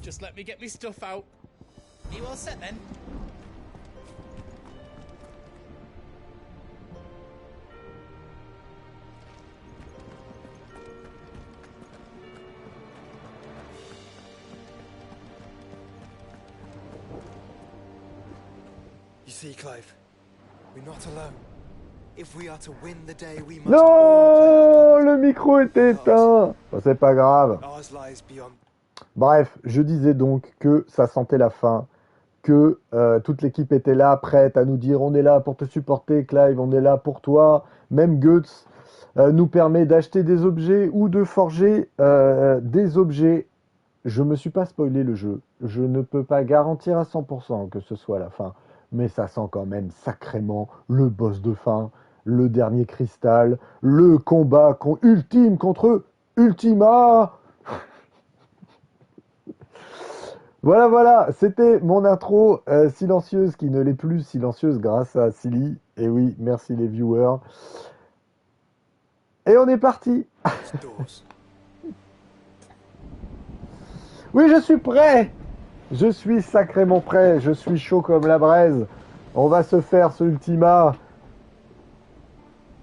Just let me get me stuff out. Are you all set then? You see, Clive, we're not alone. If we are to win the day, we must Non, le micro était éteint. Bon, c'est pas grave. Ours lies beyond. Bref, je disais donc que ça sentait la fin, que toute l'équipe était là, prête à nous dire on est là pour te supporter, Clive, on est là pour toi. Même Guts nous permet d'acheter des objets ou de forger des objets. Je me suis pas spoilé le jeu. Je ne peux pas garantir à 100% que ce soit la fin, mais ça sent quand même sacrément le boss de fin, le dernier cristal, le combat ultime contre Ultima. Voilà, c'était mon intro silencieuse qui ne l'est plus silencieuse grâce à Silly. Et oui, merci les viewers. Et on est parti. Oui, je suis prêt. Je suis sacrément prêt. Je suis chaud comme la braise. On va se faire ce Ultima.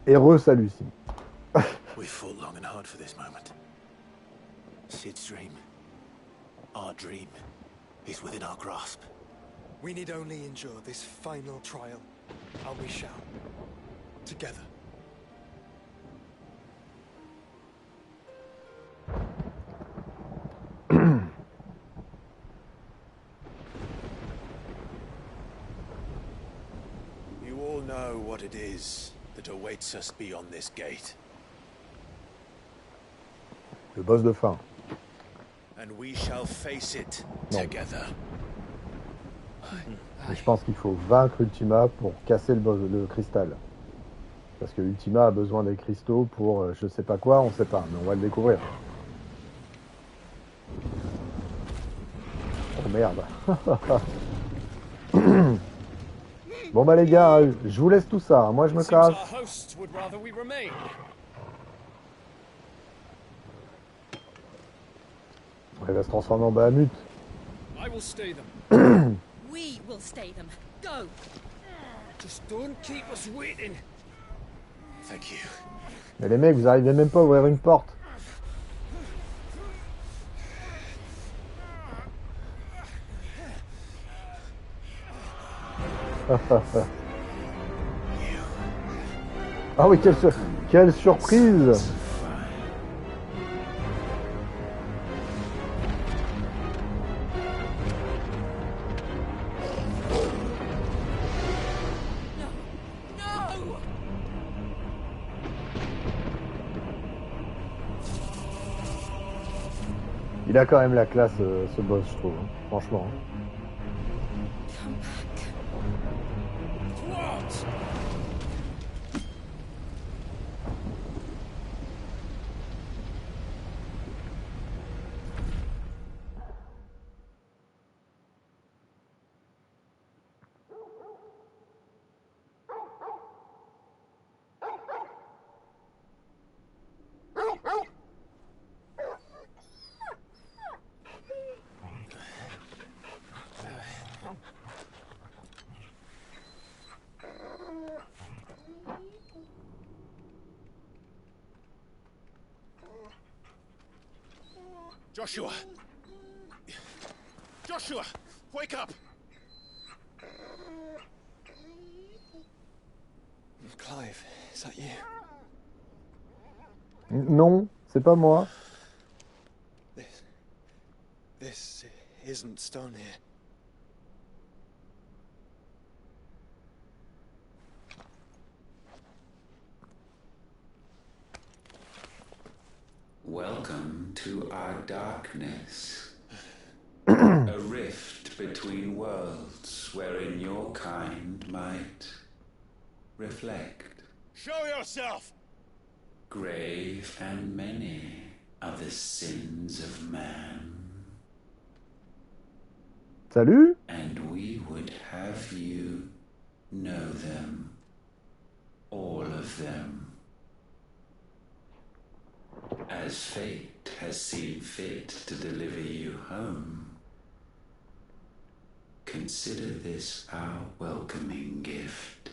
Et re-salut Silly. We fought long and hard for this moment. Sid's dream. Our dream. Is within our grasp. We need only endure this final trial, and we shall. Together. You all know what it is that awaits us beyond this gate. Le boss de fin. And we shall face it Non. together. Et je pense qu'il faut vaincre Ultima pour casser le cristal. Parce que Ultima a besoin des cristaux pour je sais pas quoi, on sait pas, mais on va le découvrir. Oh merde. Bon bah les gars, je vous laisse tout ça, moi je me casse. Il va se transformer en Bahamut. I will stay them. We will stay them. Go. Just don't keep us waiting. Thank you. Mais les mecs, vous arrivez même pas à ouvrir une porte. Ah oui, quelle surprise! Il a quand même la classe, ce boss, je trouve, hein, franchement. Joshua! Joshua! Wake up! Clive, is that you? Non, c'est pas moi. This isn't stone here. Welcome to our darkness. A rift between worlds wherein your kind might reflect. Show yourself! Grave and many are the sins of man. Salut? And we would have you know them. All of them. As fate has seen fit to deliver you home, consider this our welcoming gift.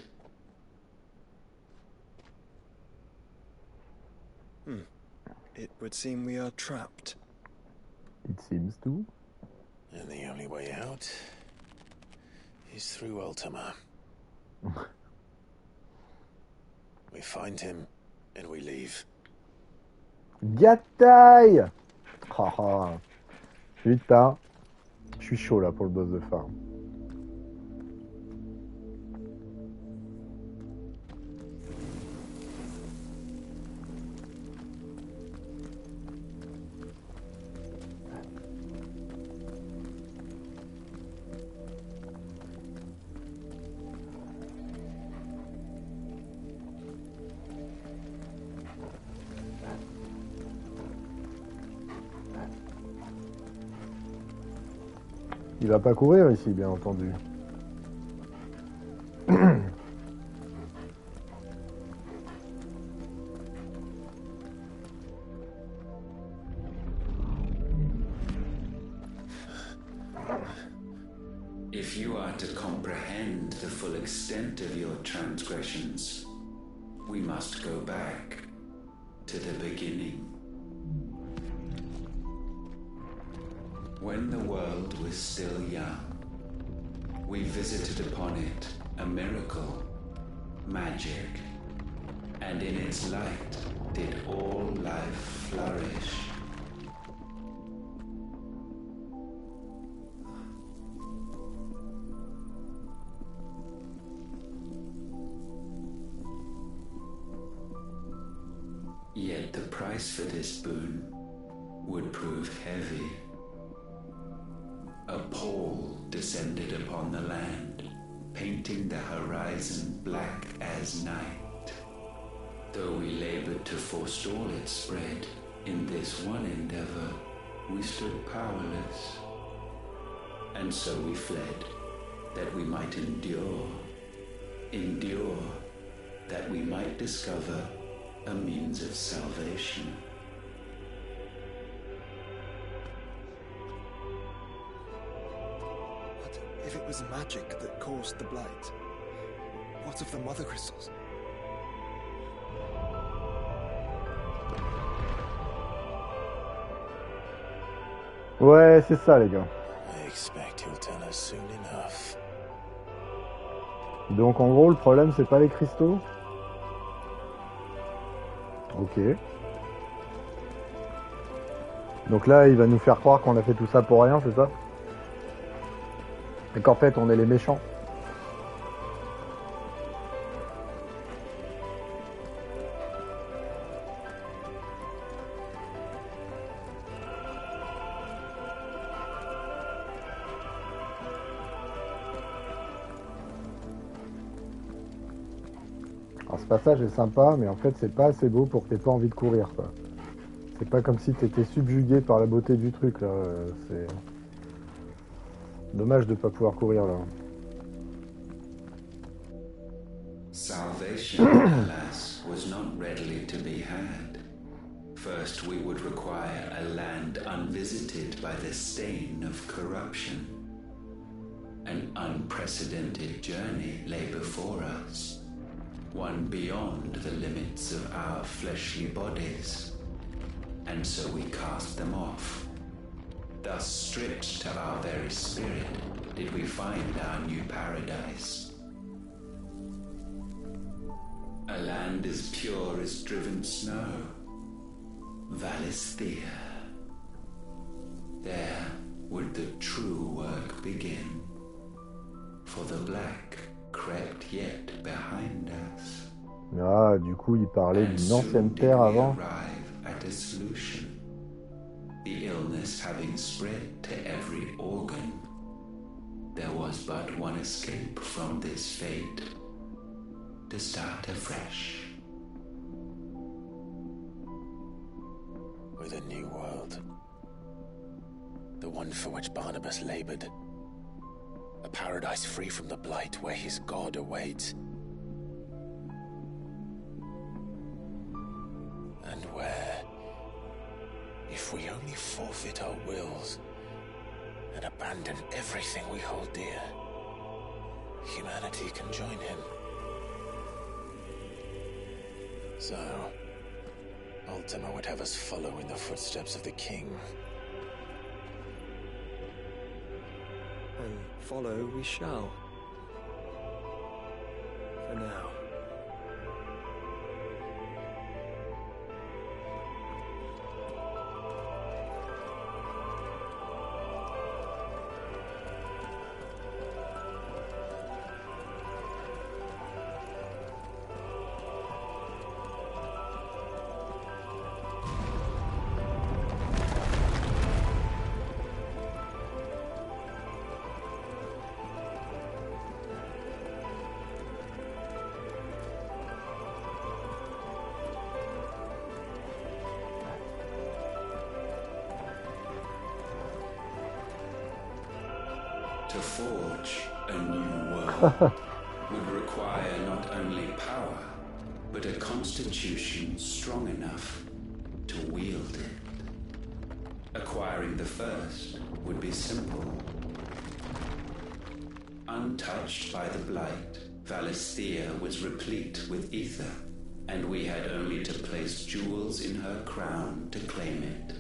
It would seem we are trapped. It seems to. And the only way out is through Ultima. We find him and we leave. Gataille. Haha. Putain. Je suis chaud là pour le boss de phare. Il va pas courir ici, bien entendu. If you are to comprehend the full extent of your transgressions, we must go back to the beginning. When the world was still young, we visited upon it a miracle, magic, and in its light did all life flourish. Yet the price for this boon would prove heavy. A pall descended upon the land, painting the horizon black as night. Though we labored to forestall its spread, in this one endeavor we stood powerless. And so we fled, that we might endure, that we might discover a means of salvation. If it was magic that caused the blight, what of the mother crystals? Ouais, c'est ça, les gars. I expect he'll tell us soon enough. Donc, en gros, le problème, c'est pas les cristaux. Ok. Donc là, il va nous faire croire qu'on a fait tout ça pour rien, c'est ça? Et qu'en fait, on est les méchants. Alors ce passage est sympa, mais en fait c'est pas assez beau pour que t'aies pas envie de courir, quoi. C'est pas comme si t'étais subjugué par la beauté du truc, là. C'est dommage de pas pouvoir courir, là. Salvation, alas, was not readily to be had. First, we would require a land unvisited by the stain of corruption. An unprecedented journey lay before us, one beyond the limits of our fleshly bodies. And so we cast them off. Thus, stripped to our very spirit, did we find our new paradise. A land as pure as driven snow, Valisthea. There would the true work begin, for the black crept yet behind us. Ah, du coup, il parlait d'une ancienne terre avant. At a solution, the illness having spread to every organ, there was but one escape from this fate, to start afresh. With a new world. The one for which Barnabas labored. A paradise free from the blight where his God awaits. And where, if we only forfeit our wills, and abandon everything we hold dear, humanity can join him. So, Ultima would have us follow in the footsteps of the king. And follow we shall. For now. To forge a new world would require not only power, but a constitution strong enough to wield it. Acquiring the first would be simple. Untouched by the blight, Valisthea was replete with ether, and we had only to place jewels in her crown to claim it.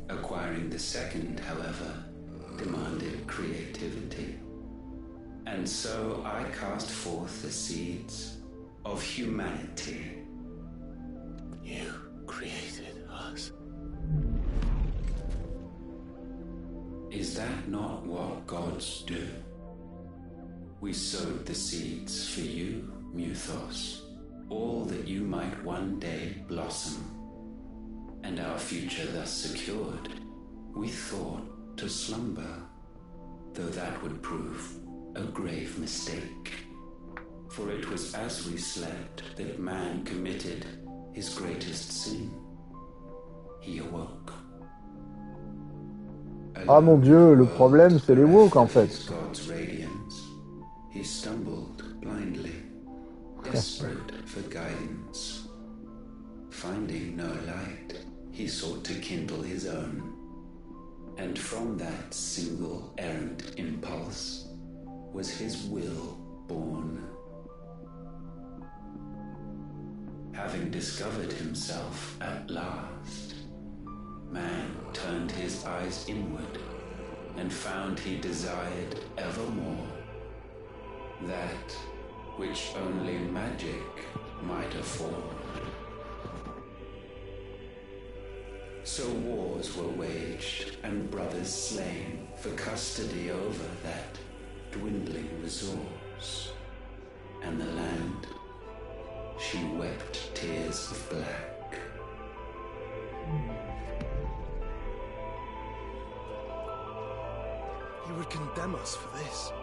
Acquiring the second, however, demanded creativity. And so I cast forth the seeds of humanity. You created us. Is that not what gods do? We sowed the seeds for you, Muthos, all that you might one day blossom. And our future thus secured, we thought to slumber, though that would prove a grave mistake. For it was as we slept that man committed his greatest sin. He awoke. Ah mon Dieu, le problème c'est les woke en fait. God's radiance, he stumbled blindly, desperate for guidance. Finding no light, he sought to kindle his own. And from that single errant impulse was his will born. Having discovered himself at last, man turned his eyes inward and found he desired evermore that which only magic might afford. So wars were waged and brothers slain for custody over that dwindling resource. And the land, she wept tears of black. He would condemn us for this.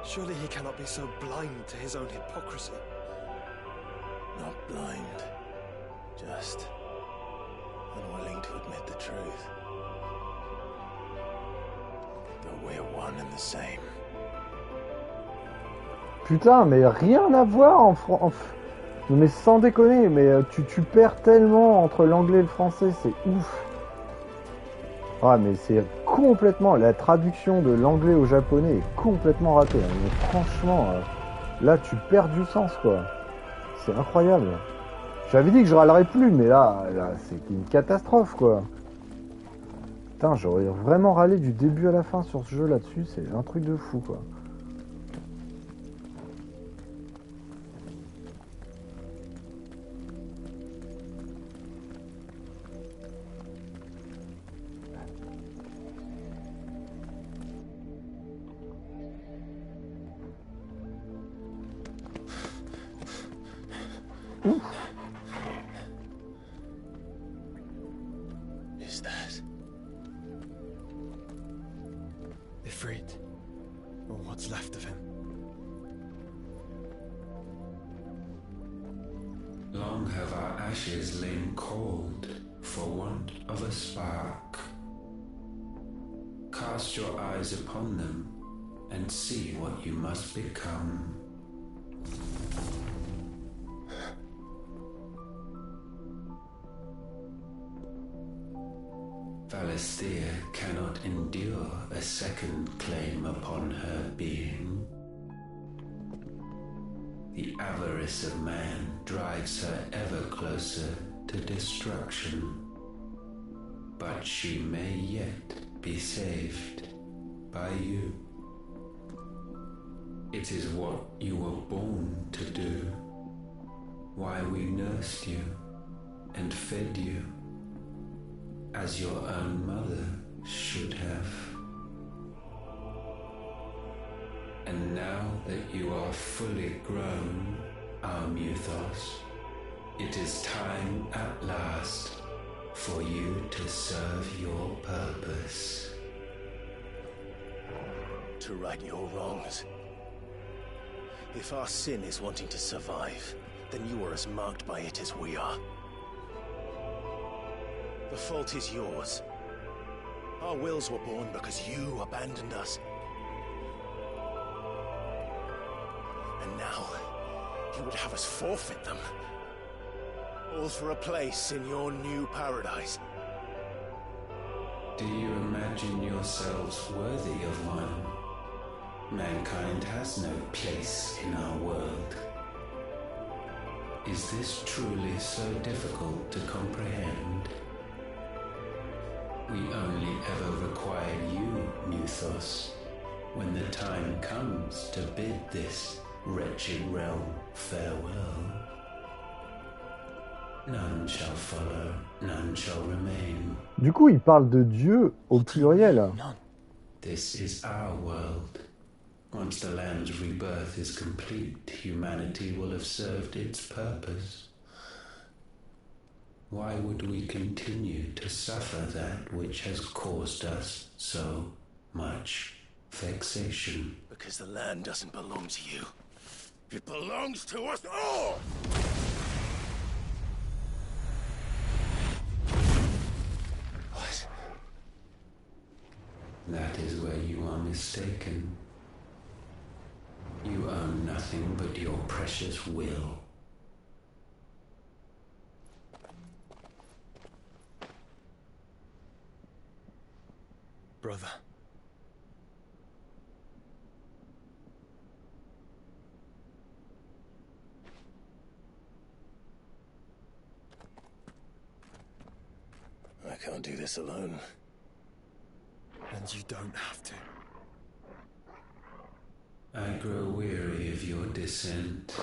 Surely he cannot be so blind to his own hypocrisy. Not blind, just unwilling to admit the truth. Though we're one and the same. Putain, mais rien à voir en France. Mais sans déconner, mais tu perds tellement entre l'anglais et le français, c'est ouf. Ah, mais c'est complètement... La traduction de l'anglais au japonais est complètement ratée. Hein. Mais franchement, là, tu perds du sens, quoi. C'est incroyable. J'avais dit que je râlerais plus, mais là c'est une catastrophe, quoi. Putain, j'aurais vraiment râlé du début à la fin sur ce jeu là-dessus, c'est un truc de fou, quoi. Ouf. Is that Ifrit, or what's left of him. Long have our ashes lain cold for want of a spark. Cast your eyes upon them and see what you must become. Valisthea cannot endure a second claim upon her being. The avarice of man drives her ever closer to destruction. But she may yet be saved by you. It is what you were born to do, why we nursed you and fed you, as your own mother should have. And now that you are fully grown, our Muthos, it is time at last for you to serve your purpose. To right your wrongs. If our sin is wanting to survive, then you are as marked by it as we are. The fault is yours. Our wills were born because you abandoned us. And now, you would have us forfeit them. All for a place in your new paradise. Do you imagine yourselves worthy of one? Mankind has no place in our world. Is this truly so difficult to comprehend? We only ever require you, Muthos, when the time comes to bid this wretched realm farewell. None shall follow, none shall remain. Du coup, il parle de Dieu au pluriel. This is our world. Once the land's rebirth is complete, humanity will have served its purpose. Why would we continue to suffer that which has caused us so much vexation? Because the land doesn't belong to you. It belongs to us all! What? That is where you are mistaken. You own nothing but your precious will. Brother. I can't do this alone. And you don't have to. I grow weary of your dissent.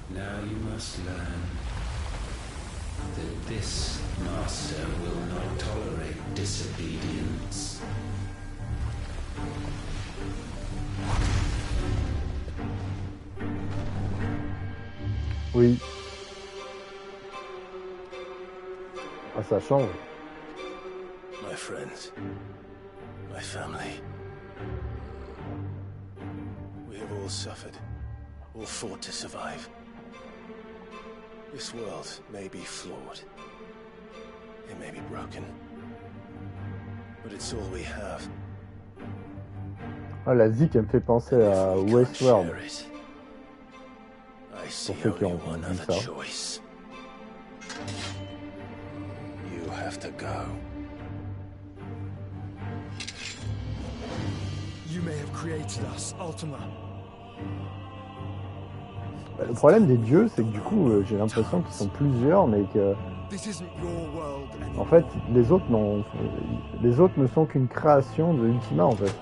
Now you must learn that this master will not tolerate disobedience. Oui. Ah, ça change. My friends, my family. We have all suffered, all fought to survive. This world may be flawed. It may be broken. But it's all we have. Ah, la zik, elle me fait penser à And if we can't Westworld. share it, I see ceux qui only ont one vu other ça. choice. You have to go. You may have created us, Ultima. Bah, le problème des dieux, c'est que du coup, j'ai l'impression qu'ils sont plusieurs, mais que, This isn't your world anymore. en fait, les autres ne sont qu'une création de Ultima, en fait.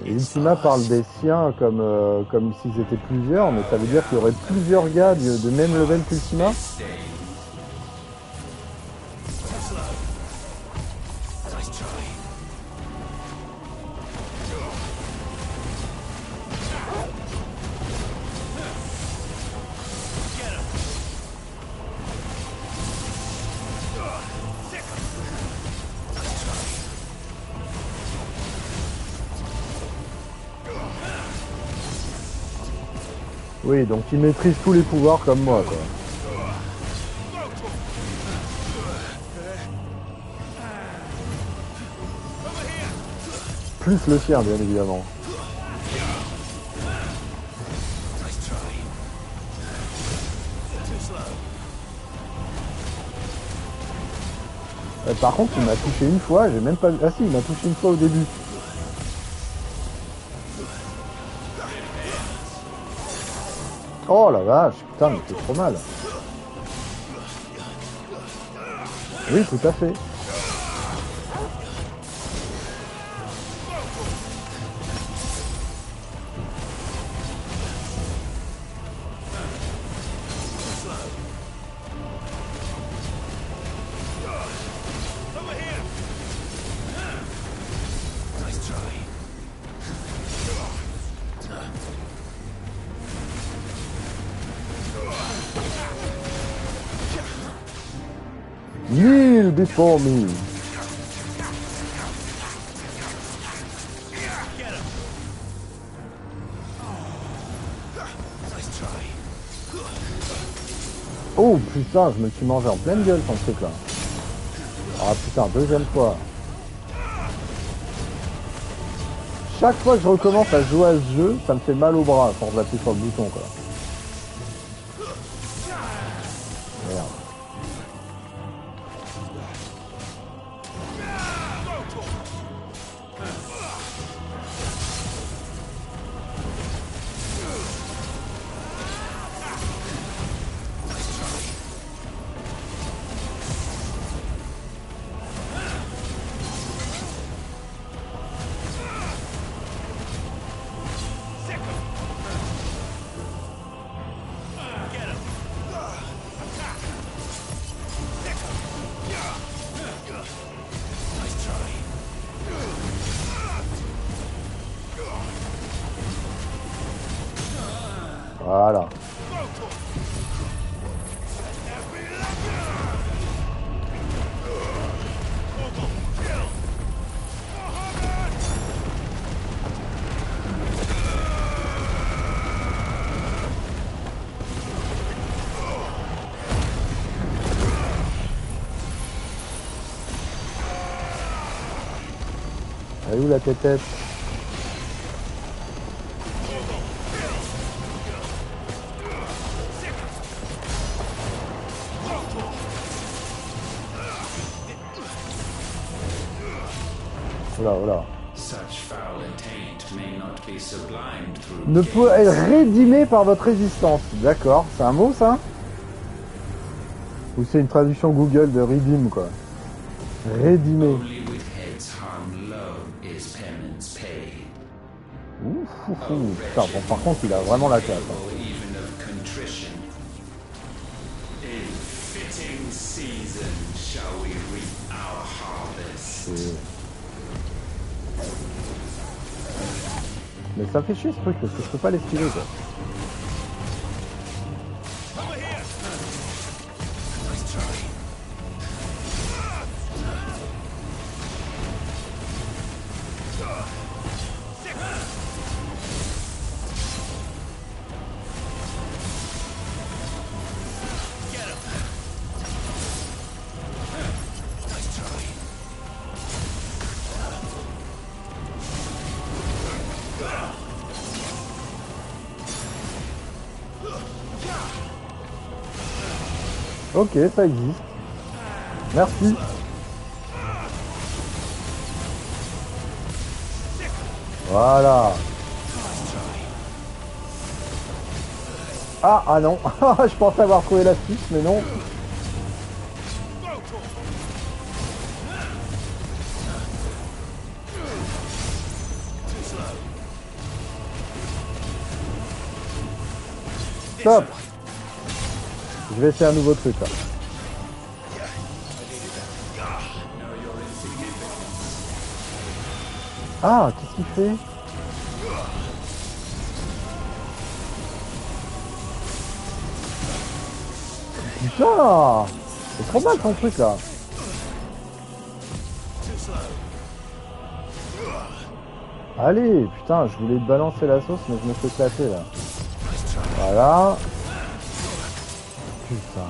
Et Ultima parle des siens comme s'ils étaient plusieurs, mais ça veut dire qu'il y aurait plusieurs gars de même level qu'Ultima. Oui, donc ils maîtrisent tous les pouvoirs comme moi, quoi. Plus le sien, bien évidemment. Par contre, il m'a touché une fois, j'ai même pas... Ah si, il m'a touché une fois au début. Oh la vache, putain, mais c'est trop mal. Oui, tout à fait. Kneel before me. Oh putain, je me suis mangé en pleine gueule ton truc là. Ah putain, deuxième fois. Chaque fois que je recommence à jouer à ce jeu, ça me fait mal au bras à force d'appuyer sur le bouton quoi. Merde. Voilà. Elle est où la tête? Oula, oula. Ne peut être rédimé par votre résistance. D'accord, c'est un mot ça? Ou c'est une traduction Google de redeem quoi? Rédimé. Ouf, ouf, ouf. Putain, bon, par contre il a vraiment la classe. Hein. Mais ça fait chier ce truc parce que je peux pas l'esquiver quoi. Ok, ça existe. Merci. Voilà. Ah non. Je pensais avoir trouvé l'astuce, mais non. Stop. Je vais essayer un nouveau truc là. Ah, qu'est-ce qu'il fait? Putain! C'est trop mal ton truc là. Allez, putain, je voulais te balancer la sauce, mais je me fais éclater là. Voilà. Putain.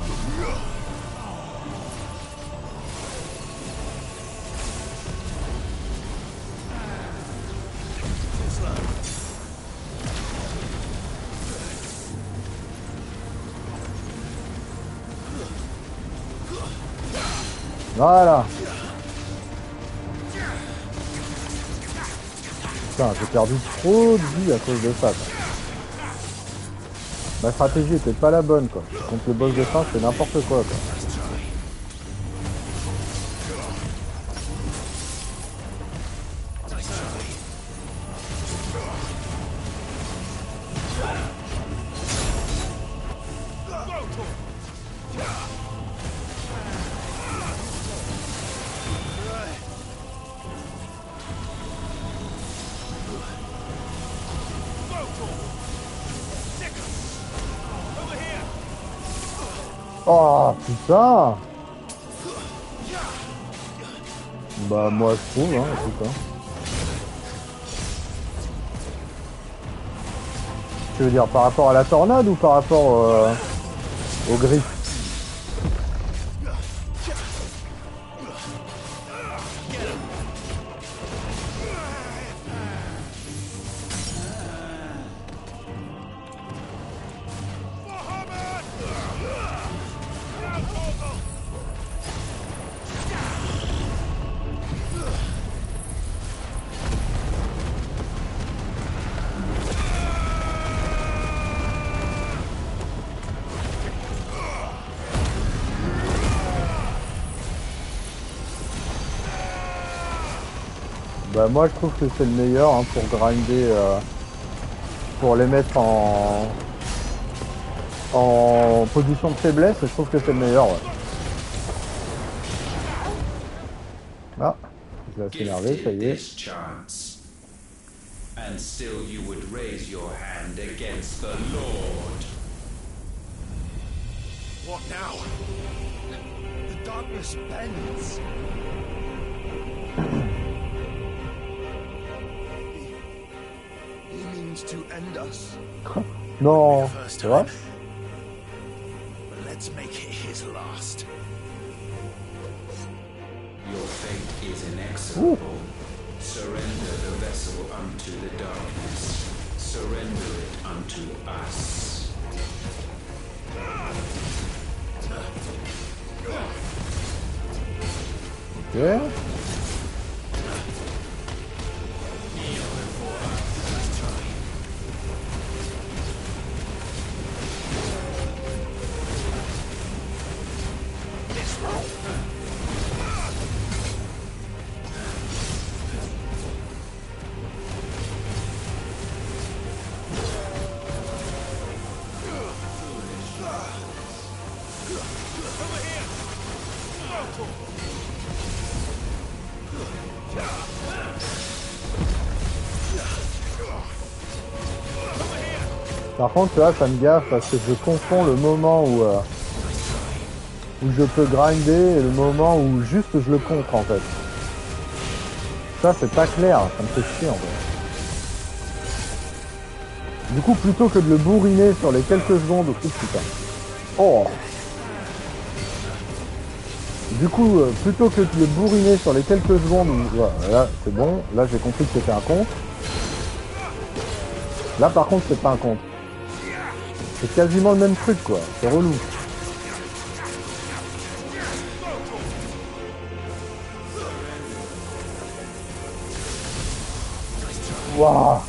Voilà. Putain, j'ai perdu trop de vie à cause de ça, quoi. Ma stratégie était pas la bonne, quoi. Contre le boss de fin, c'est n'importe quoi, quoi. Oh putain. Bah moi je trouve, hein, écoute, hein. Tu veux dire par rapport à la tornade ou par rapport au griff? Bah moi je trouve que c'est le meilleur, hein, pour grinder, pour les mettre en position de faiblesse, je trouve que c'est le meilleur, ouais. Ah, je vais s'énerver, ça y est. And still you would raise your hand against the Lord. What now? The darkness bends. He means to end us. Non, c'est vrai? But let's make it his last. Your fate is inexorable. Surrender the vessel unto the darkness. Surrender it unto us. Ok. Par contre, tu vois, ça me gaffe parce que je confonds le moment où je peux grinder et le moment où juste je le contre, en fait. Ça, c'est pas clair, ça me fait chier, en fait. Du coup, plutôt que de le bourriner sur les quelques secondes... Oh, putain. Oh. Du coup, plutôt que de le bourriner sur les quelques secondes où... Voilà, là, c'est bon. Là, j'ai compris que c'était un contre. Là, par contre, c'est pas un contre. C'est quasiment le même truc, quoi. C'est relou. Waouh.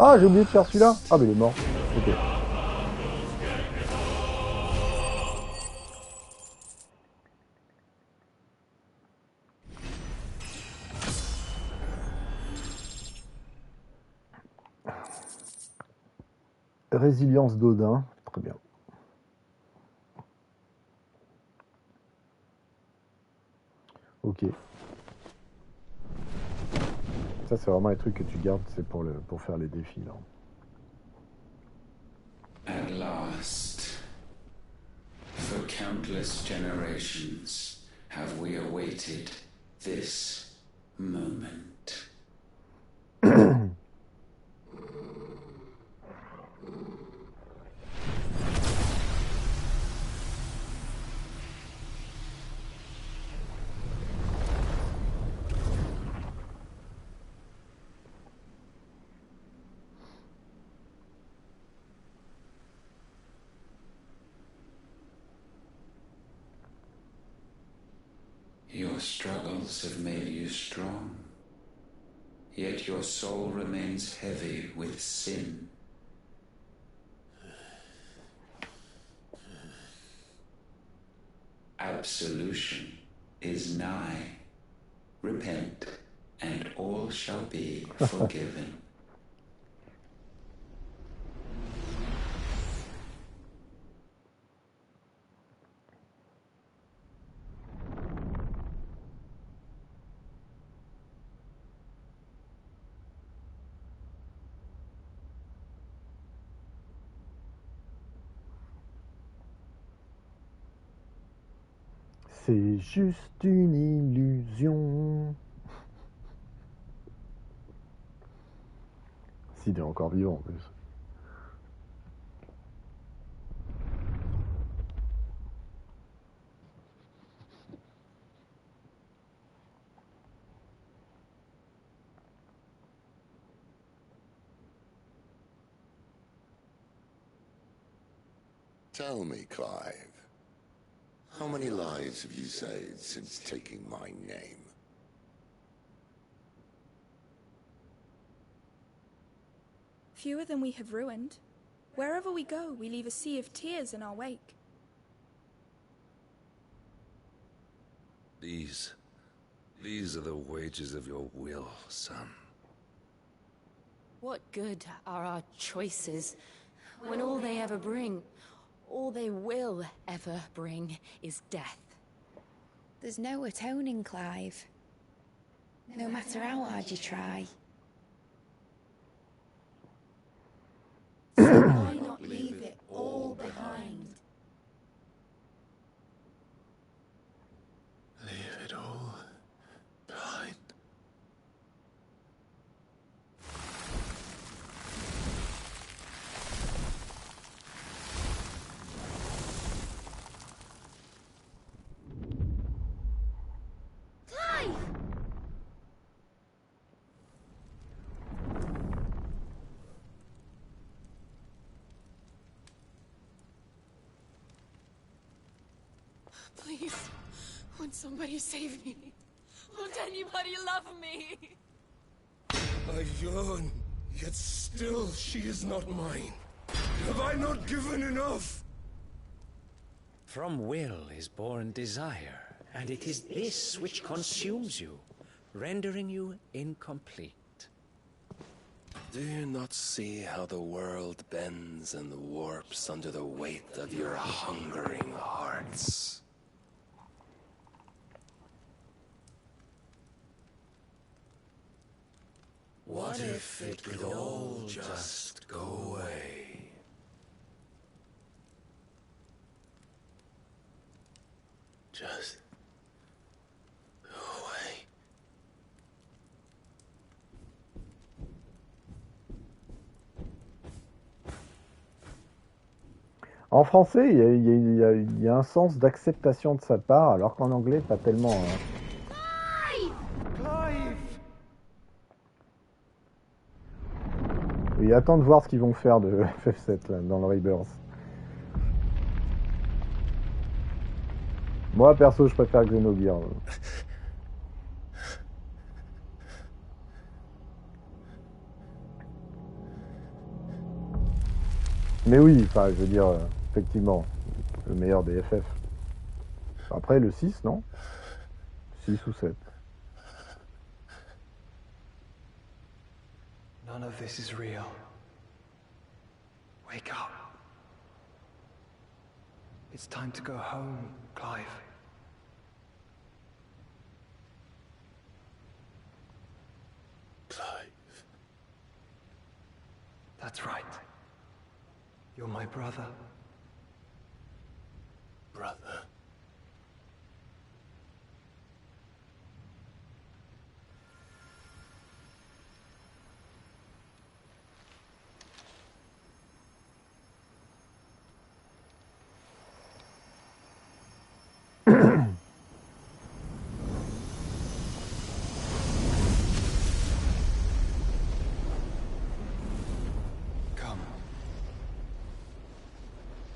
Ah, j'ai oublié de faire celui-là. Ah, mais il est mort. Ok. Résilience d'Odin. Très bien. Ok. Ça, c'est vraiment les trucs que tu gardes, c'est pour faire les défis, là. At last, for countless generations, have we awaited this moment. Your struggles have made you strong, yet your soul remains heavy with sin. Absolution is nigh. Repent, and all shall be forgiven. C'est juste une illusion. S'il est encore vivant, en plus. Tell me, Clive, how many lives have you saved since taking my name? Fewer than we have ruined. Wherever we go, we leave a sea of tears in our wake. These are the wages of your will, son. What good are our choices when all they ever bring, all they will ever bring, is death? There's no atoning, Clive. No matter how hard you try. So why not leave it all behind? Leave it all behind. Clive! Please, won't somebody save me? Won't anybody love me? I yearn, yet still she is not mine. Have I not given enough? From will is born desire, and it is this which consumes you, rendering you incomplete. Do you not see how the world bends and warps under the weight of your hungering hearts? What if it could all just go away? Just go away. En français, il y a un sens d'acceptation de sa part, alors qu'en anglais, pas tellement. Hein. Et attends de voir ce qu'ils vont faire de FF7 là, dans le Rebirth. Moi, perso, je préfère Xenogears. Mais oui, enfin, je veux dire, effectivement, le meilleur des FF. Après, le 6, non? 6 ou 7. None of this is real. Wake up. It's time to go home, Clive. Clive. That's right. You're my brother. Brother. Come.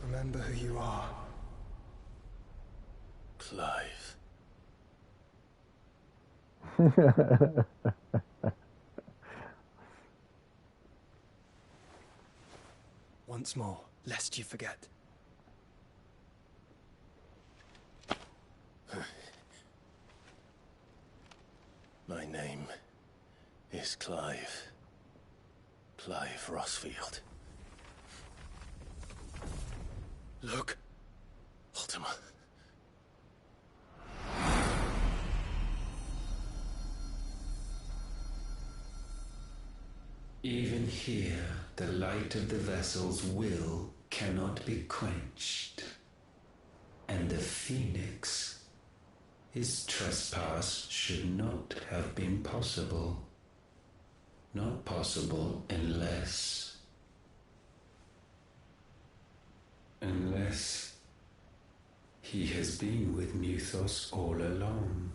Remember who you are. Clive. Once more, lest you forget. My name is Clive. Clive Rossfield. Look, Ultima. Even here, the light of the vessel's will cannot be quenched. And the Phoenix, his trespass should not have been possible. Not possible unless he has been with Muthos all along.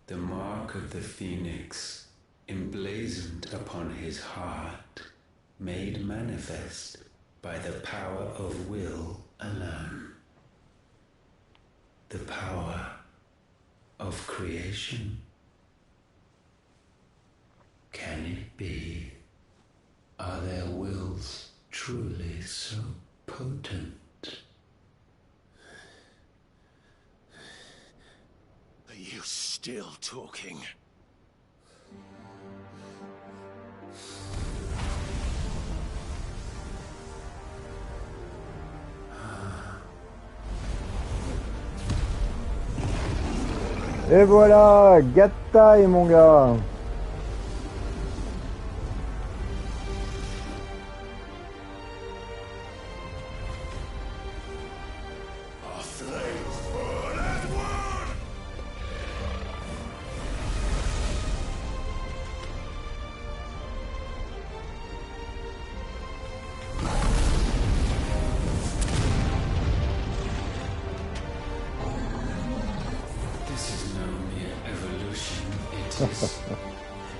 The mark of the Phoenix, emblazoned upon his heart, made manifest by the power of will alone. The power of creation. Can it be? Are their wills truly so potent? Are you still talking? Et voilà, Gattaï mon gars.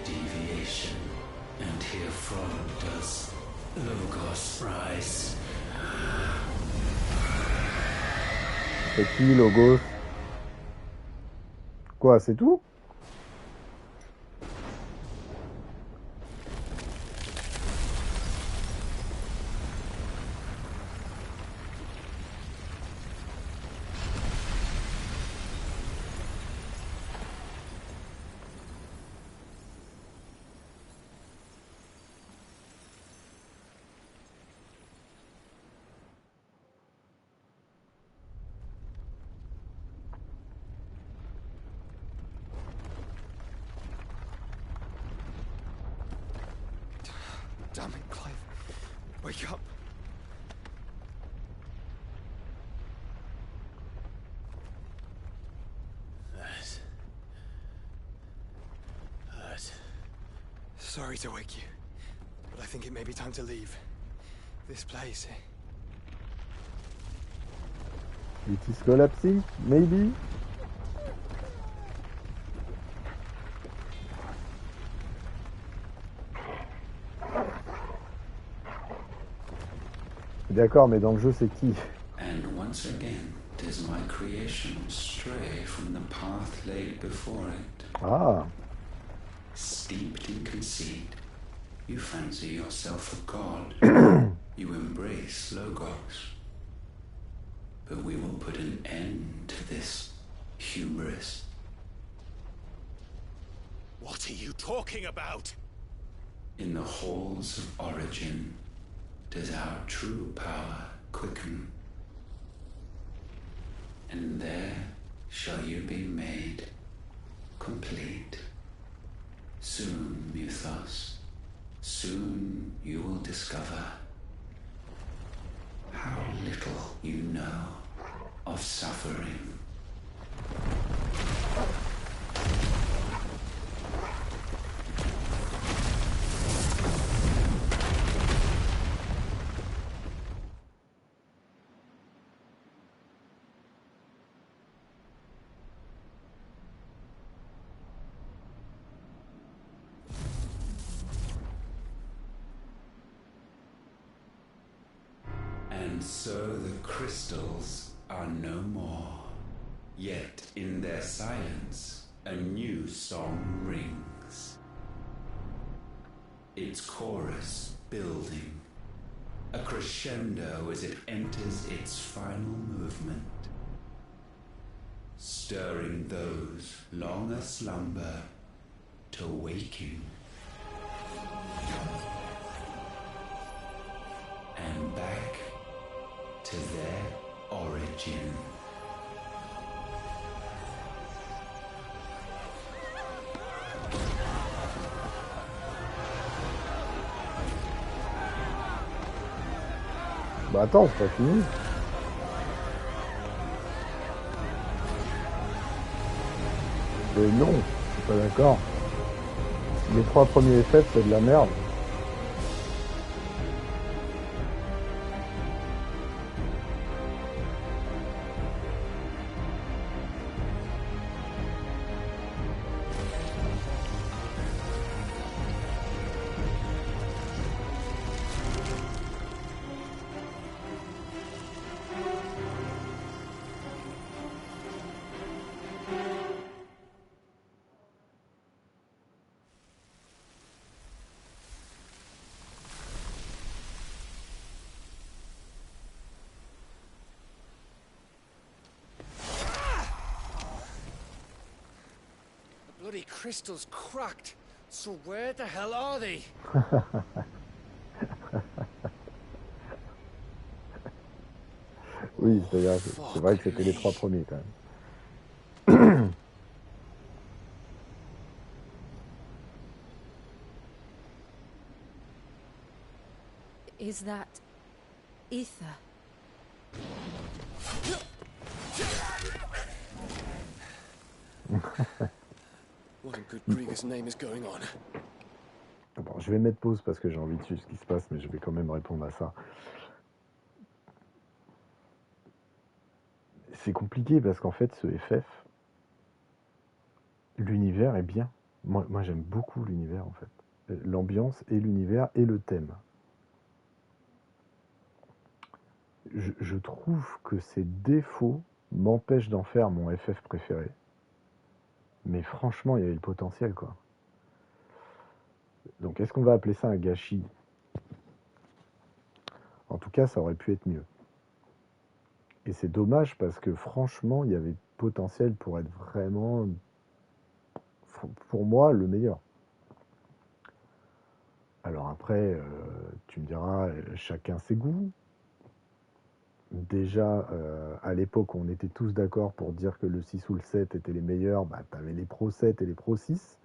Deviation, and herefrom does Logos rise. C'est qui, Logos? Quoi, c'est tout? Damn it, Clive. Wake up. That. Sorry to wake you, but I think it may be time to leave. This place. It is collapsing, maybe? D'accord, mais dans le jeu, c'est qui? And once again does my creation stray from the path laid before it. Ah. Steeped in conceit, You fancy yourself a god. You embrace Logos. But we will put an end to this hubris. What are you talking about? In the halls of origin does our true power quicken. And there shall you be made complete. Soon, Muthos, soon you will discover how little you know of suffering. And so the crystals are no more. Yet in their silence, a new song rings. Its chorus building, a crescendo as it enters its final movement, stirring those long aslumber to waking. And back to their origin. Bah attends, c'est pas fini. Mais non, je suis pas d'accord. Les 3 premiers FF, c'est de la merde. Bloody crystal's cracked. So where the hell are they? Oui, c'est vrai que c'était les 3 premiers quand même. Is that ether? What in good Krieger's name is going on? Bon, je vais mettre pause parce que j'ai envie de suivre ce qui se passe, mais je vais quand même répondre à ça. C'est compliqué parce qu'en fait, ce FF, l'univers est bien. Moi j'aime beaucoup l'univers en fait. L'ambiance et l'univers et le thème. Je trouve que ces défauts m'empêchent d'en faire mon FF préféré. Mais franchement, il y avait le potentiel, quoi. Donc, est-ce qu'on va appeler ça un gâchis? En tout cas, ça aurait pu être mieux. Et c'est dommage parce que franchement, il y avait potentiel pour être vraiment, pour moi, le meilleur. Alors après, tu me diras, chacun ses goûts. Déjà, à l'époque, on était tous d'accord pour dire que le 6 ou le 7 étaient les meilleurs. Bah, t'avais les Pro 7 et les Pro 6.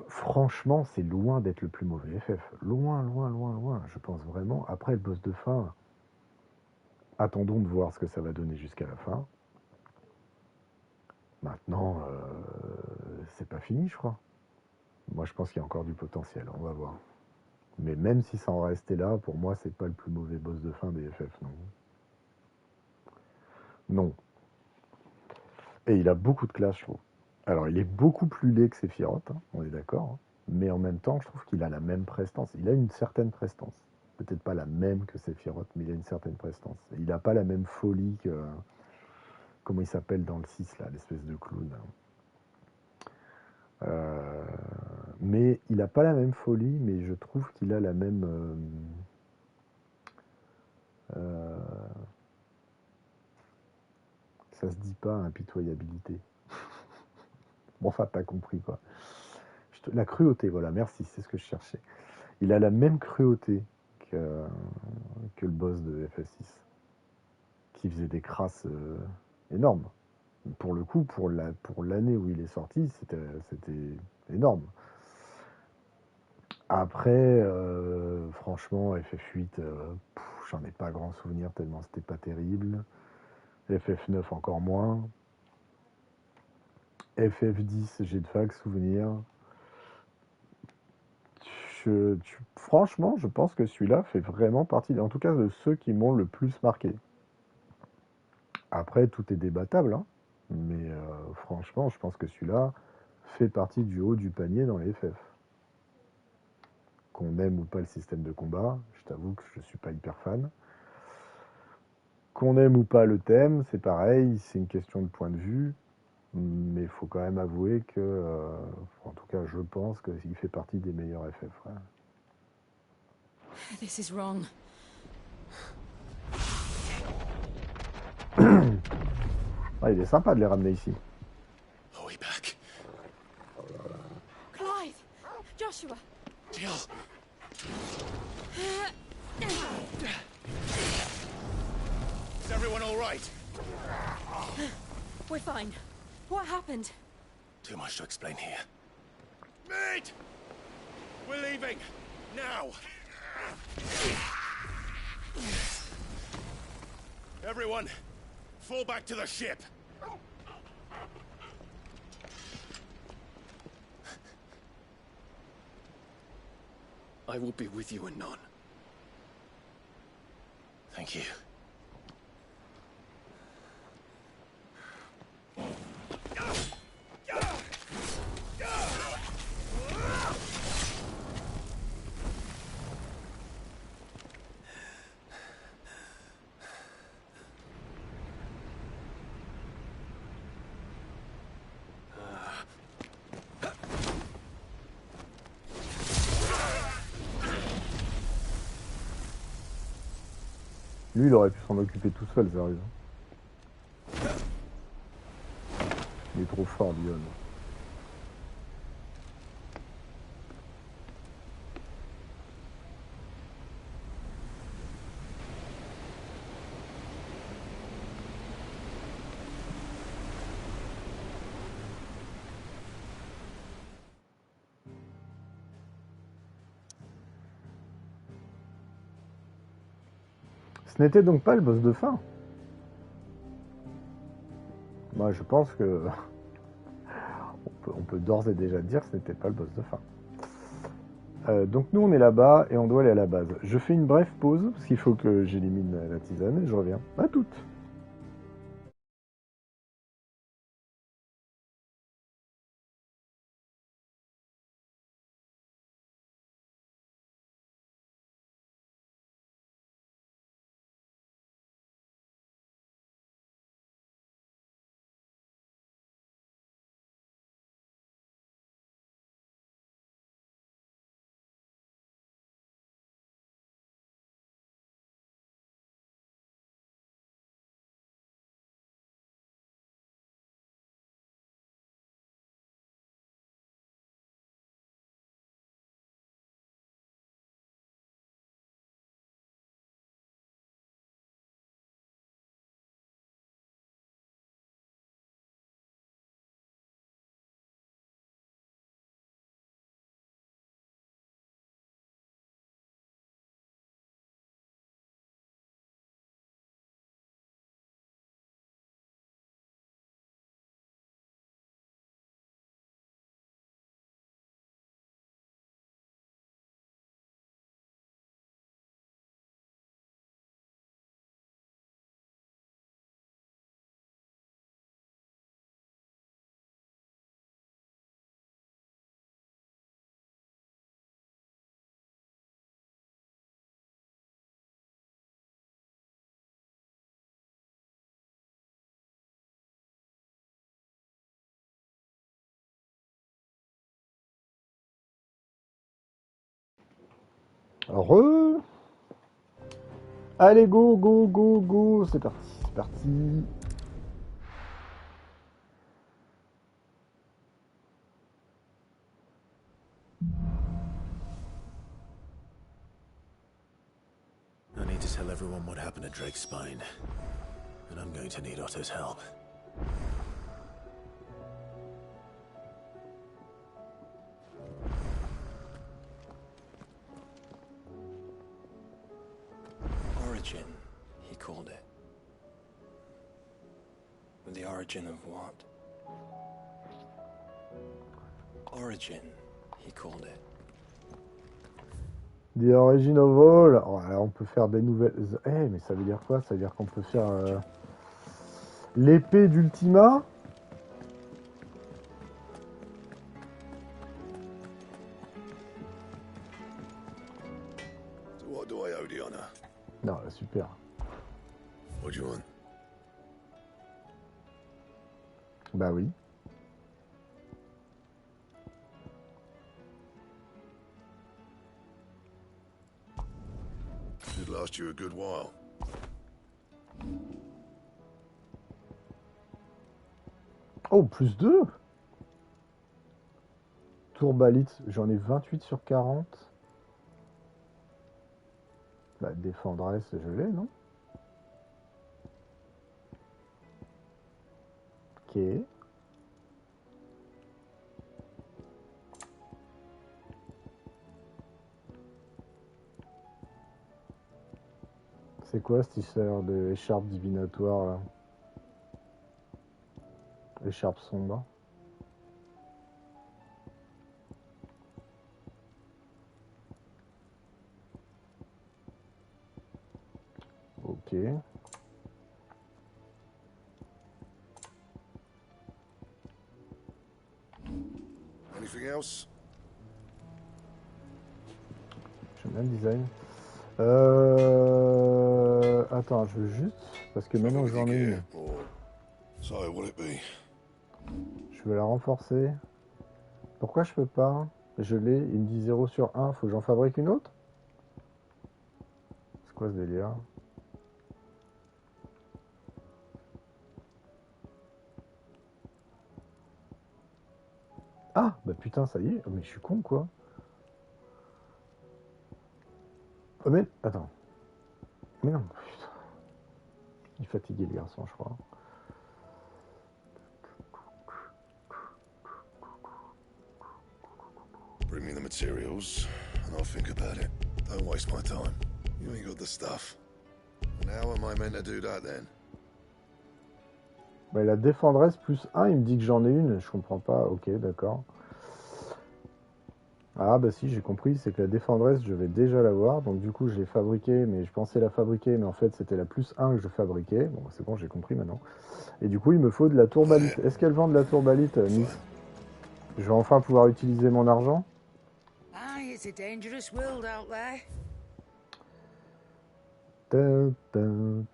Franchement, c'est loin d'être le plus mauvais FF. Loin, loin, loin, loin. Je pense vraiment. Après, le boss de fin, attendons de voir ce que ça va donner jusqu'à la fin. Maintenant, c'est pas fini, je crois. Moi, je pense qu'il y a encore du potentiel. On va voir. Mais même si ça en restait là, pour moi, c'est pas le plus mauvais boss de fin des FF, non. Non. Et il a beaucoup de classe, je trouve. Alors, il est beaucoup plus laid que Sephiroth, hein, on est d'accord. Hein. Mais en même temps, je trouve qu'il a la même prestance. Il a une certaine prestance. Peut-être pas la même que Sephiroth, mais il a une certaine prestance. Et il n'a pas la même folie que... comment il s'appelle dans le 6, là, l'espèce de clown. Mais il n'a pas la même folie, mais je trouve qu'il a la même... ça se dit pas, impitoyabilité. Bon, enfin, t'as compris, quoi. La cruauté, voilà, merci, c'est ce que je cherchais. Il a la même cruauté que le boss de FF6, qui faisait des crasses énormes. Pour le coup, pour l'année où il est sorti, c'était énorme. Après, franchement, FF8, j'en ai pas grand souvenir tellement c'était pas terrible. FF9 encore moins. FF10, j'ai de vagues souvenirs. Franchement, je pense que celui-là fait vraiment partie, en tout cas, de ceux qui m'ont le plus marqué. Après, tout est débattable, hein, mais franchement, je pense que celui-là fait partie du haut du panier dans les FF. Qu'on aime ou pas le système de combat, je t'avoue que je suis pas hyper fan. Qu'on aime ou pas le thème, c'est pareil, c'est une question de point de vue, mais il faut quand même avouer que, en tout cas, je pense qu'il fait partie des meilleurs FF. Ouais. This is wrong. Ah, il est sympa de les ramener ici. Are we back? Clive! Joshua! Jill! Is everyone all right? We're fine. What happened? Too much to explain here. Mate! We're leaving! Now! Everyone, fall back to the ship! I will be with you anon. Thank you. Lui, il aurait pu s'en occuper tout seul, sérieux. Il est trop fort, Lyon. Ce n'était donc pas le boss de fin. Moi, je pense que on peut d'ores et déjà dire que ce n'était pas le boss de fin. Donc nous, on est là-bas et on doit aller à la base. Je fais une brève pause parce qu'il faut que j'élimine la tisane et je reviens. À toutes. Allez, go, go, go, go. C'est parti, c'est parti. I need to tell everyone what happened at Drake's Spine. And I'm going to need Otto's help. Origin, he called it. But the origin of what? Origin, he called it. The Origin of All. Oh, alors on peut faire des nouvelles... Eh, mais ça veut dire quoi? Ça veut dire qu'on peut faire l'épée d'Ultima? So what do I owe the honor? Non, là, super. What do you want? Bah oui. Should last you a good while. Oh, plus 2. Tourbalite, j'en ai 28 sur 40. Bah, défendresse, je l'ai, non? Ok. C'est quoi cette histoire de écharpe divinatoire là? Écharpe sombre. Ok. Anything else? J'aime bien le design. Attends, je veux juste... Parce que maintenant j'en ai une. Sorry, will it be? Je veux la renforcer. Pourquoi je peux pas? Je l'ai, il me dit 0 sur 1. Faut que j'en fabrique une autre? C'est quoi ce délire? Ah, bah putain, ça y est. Oh, mais je suis con, quoi. Oh, mais... Attends. Mais non, putain. Il est fatigué, le garçon, je crois. Bring me the materials, and I'll think about it. Don't waste my time. You ain't got the stuff. And how am I meant to do that then? Bah, la défendresse plus 1, il me dit que j'en ai une. Je comprends pas. Ok, d'accord. Ah bah si, j'ai compris, c'est que la défendresse, je vais déjà l'avoir. Donc du coup, je l'ai fabriquée, mais je pensais la fabriquer, mais en fait, c'était la plus 1 que je fabriquais. Bon, c'est bon, j'ai compris maintenant. Et du coup, il me faut de la tourbalite. Est-ce qu'elle vend de la tourbalite, Nice? Je vais enfin pouvoir utiliser mon argent. Aye, it's a dangerous world out there. Tin, tin,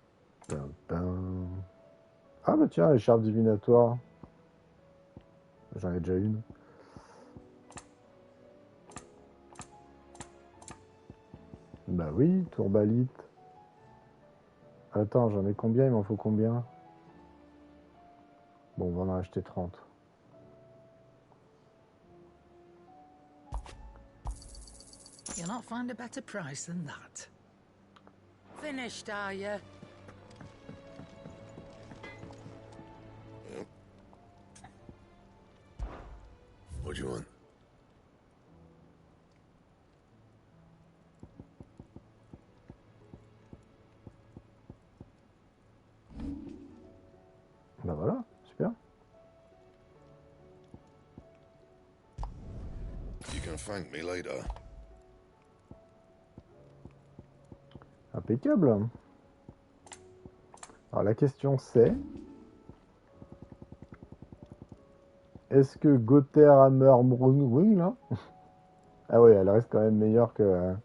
tin, tin. Ah bah tiens, écharpe divinatoire. J'en ai déjà une. Bah oui, tourbalite. Attends, j'en ai combien? Il m'en faut combien? Bon, on va en acheter 30. You'll not find a better price than that. Finished, are you? Yep. What do you want? Bah voilà, super. You can thank me later. Impeccable. Alors la question c'est... Est-ce que Gother Hammer Brunwing là? Ah oui, elle reste quand même meilleure que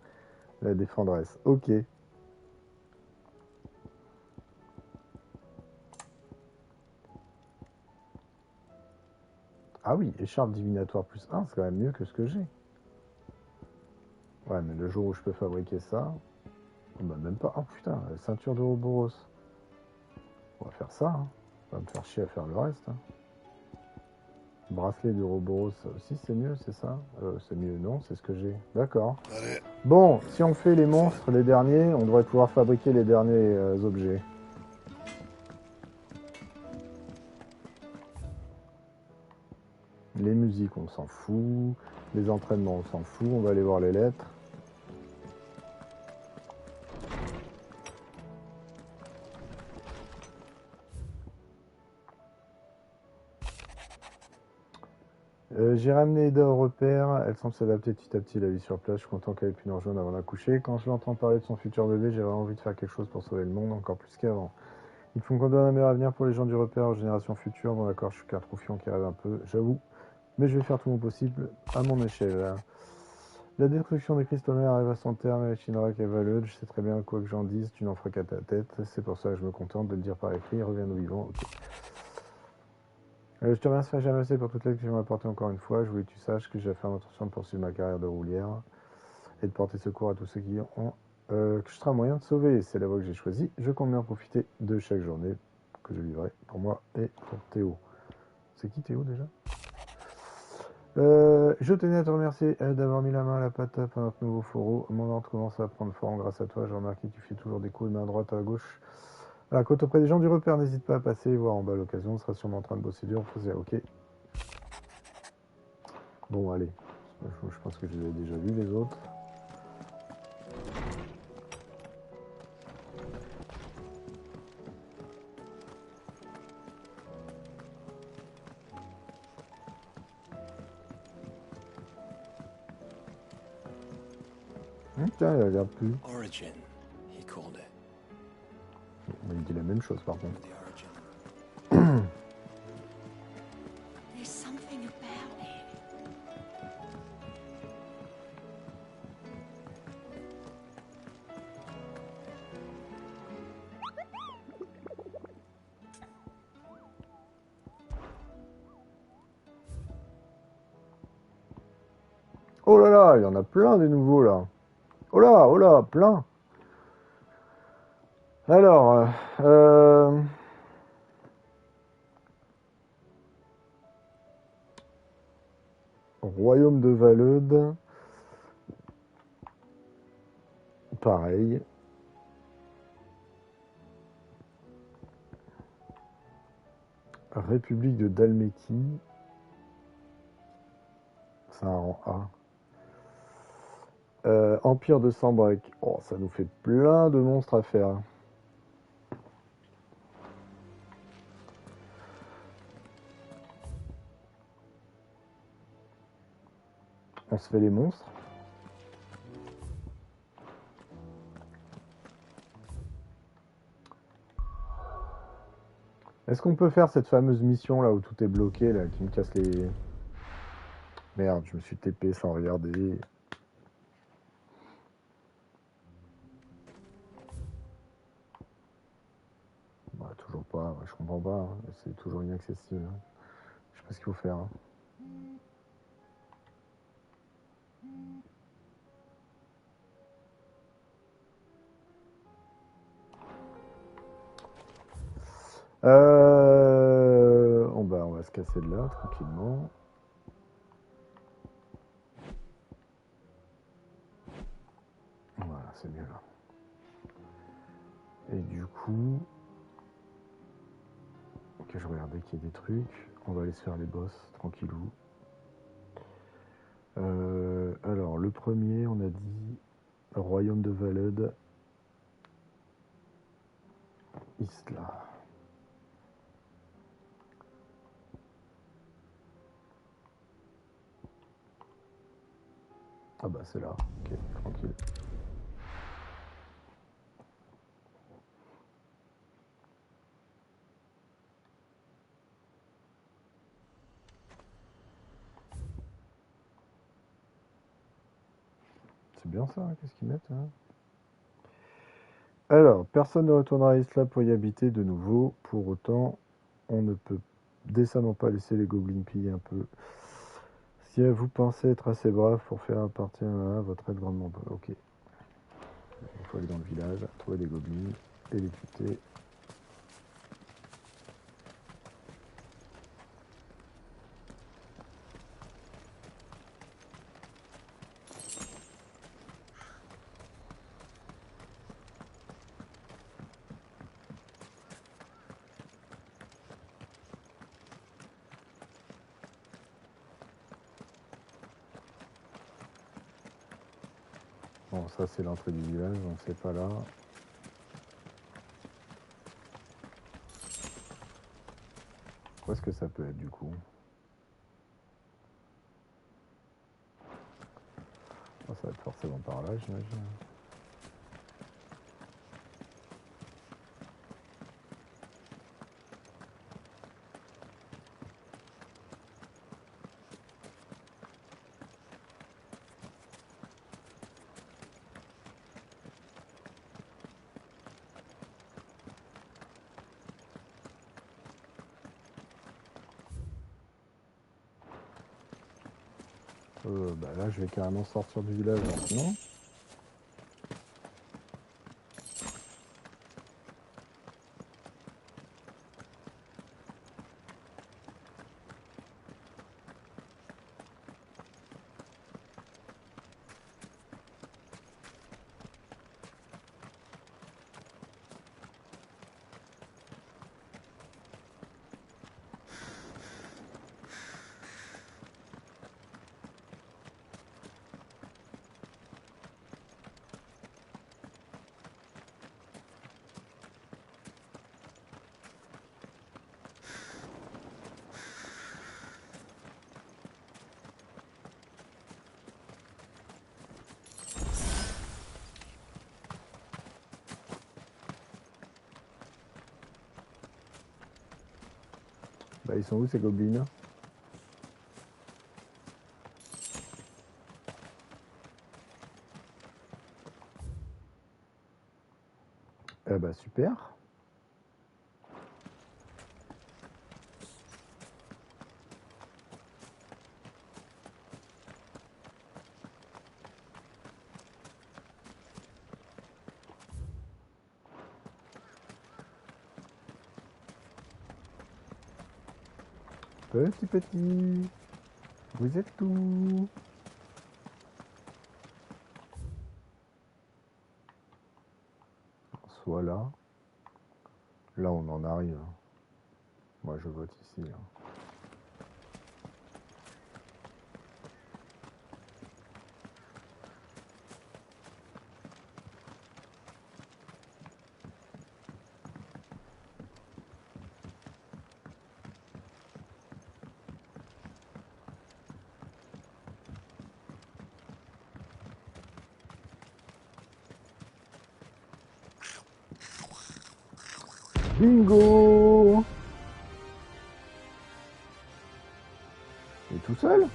la défendresse. Ok. Ah oui, écharpe divinatoire plus 1, c'est quand même mieux que ce que j'ai. Ouais, mais le jour où je peux fabriquer ça... Bah même pas... Oh putain, la ceinture de Ouroboros. On va faire ça, hein. On va me faire chier à faire le reste. Hein. Bracelet de Ouroboros, ça aussi c'est mieux, c'est ça c'est mieux, non, c'est ce que j'ai. D'accord. Bon, si on fait les monstres, les derniers, on devrait pouvoir fabriquer les derniers objets. Les musiques, on s'en fout. Les entraînements, on s'en fout. On va aller voir les lettres. J'ai ramené Eda au repère. Elle semble s'adapter petit à petit à la vie sur place. Je suis content qu'elle ait pu nous rejoindre avant d'accoucher. Quand je l'entends parler de son futur bébé, j'ai vraiment envie de faire quelque chose pour sauver le monde, encore plus qu'avant. Il faut qu'on donne un meilleur avenir pour les gens du repère aux générations futures. Bon d'accord, je suis qu'un troufion qui rêve un peu, j'avoue. Mais je vais faire tout mon possible à mon échelle. La destruction des cristaux mères arrive à son terme et la Shinra cavaleuse. Je sais très bien quoi que j'en dise, tu n'en feras qu'à ta tête. C'est pour ça que je me contente de le dire par écrit. Reviens nous vivants. Ok. Je te remercie jamais assez pour toute l'aide que tu m'as apportée encore une fois. Je voulais que tu saches que j'ai fait l'intention de poursuivre ma carrière de roulière et de porter secours à tous ceux qui ont que je serai un moyen de sauver. C'est la voie que j'ai choisie. Je compte bien profiter de chaque journée que je vivrai pour moi et pour Théo. C'est qui Théo déjà? Je tenais à te remercier d'avoir mis la main à la pâte pour notre nouveau fourreau. Mon ventre commence à prendre forme grâce à toi. J'ai remarqué que tu fais toujours des coups de main droite à gauche. Voilà, côte auprès des gens du repère, n'hésite pas à passer et voir en bas à l'occasion. On sera sûrement en train de bosser dur. On faisait ok. Bon, allez. Je pense que je les ai déjà vus les autres. Tiens, il a l'air plus. Origin, he called it. Il dit la même chose par contre. There's something about it. Oh là là, il y en a plein des nouveaux là. Oh là, plein. Alors, Royaume de Valeude. Pareil. République de Dalmétie. C'est un rang A. Empire de Sambrec. Oh, ça nous fait plein de monstres à faire. On se fait les monstres. Est-ce qu'on peut faire cette fameuse mission là où tout est bloqué là, qui me casse les... Merde, je me suis TP sans regarder. Bah, toujours pas, je comprends pas, hein. C'est toujours inaccessible. Hein. Je sais pas ce qu'il faut faire. Hein. On va se casser de là tranquillement. Voilà, c'est mieux là. Et du coup, ok, je regardais qu'il y a des trucs. On va aller se faire les boss tranquillou. Alors, le premier, on a dit Royaume de Valeude. Isla. Ah bah c'est là, ok, tranquille. C'est bien ça, hein, qu'est-ce qu'ils mettent hein. Alors, personne ne retournera à Isla pour y habiter de nouveau. Pour autant, on ne peut décemment pas laisser les gobelins piller un peu Si vous pensez être assez brave pour faire partie à votre aide grandement. Ok. Il faut aller dans le village, trouver des gobelins et les tuer. Bon, ça c'est l'entrée du village, donc c'est pas là. Où est-ce que ça peut être du coup? Oh, ça va être forcément par là, j'imagine. Bah là, je vais carrément sortir du village maintenant. Bah, ils sont où ces gobelins? Eh bah super. Petit, vous êtes où? Soit là. Là, on en arrive. Moi, je vote ici. Bingo! Il est tout seul?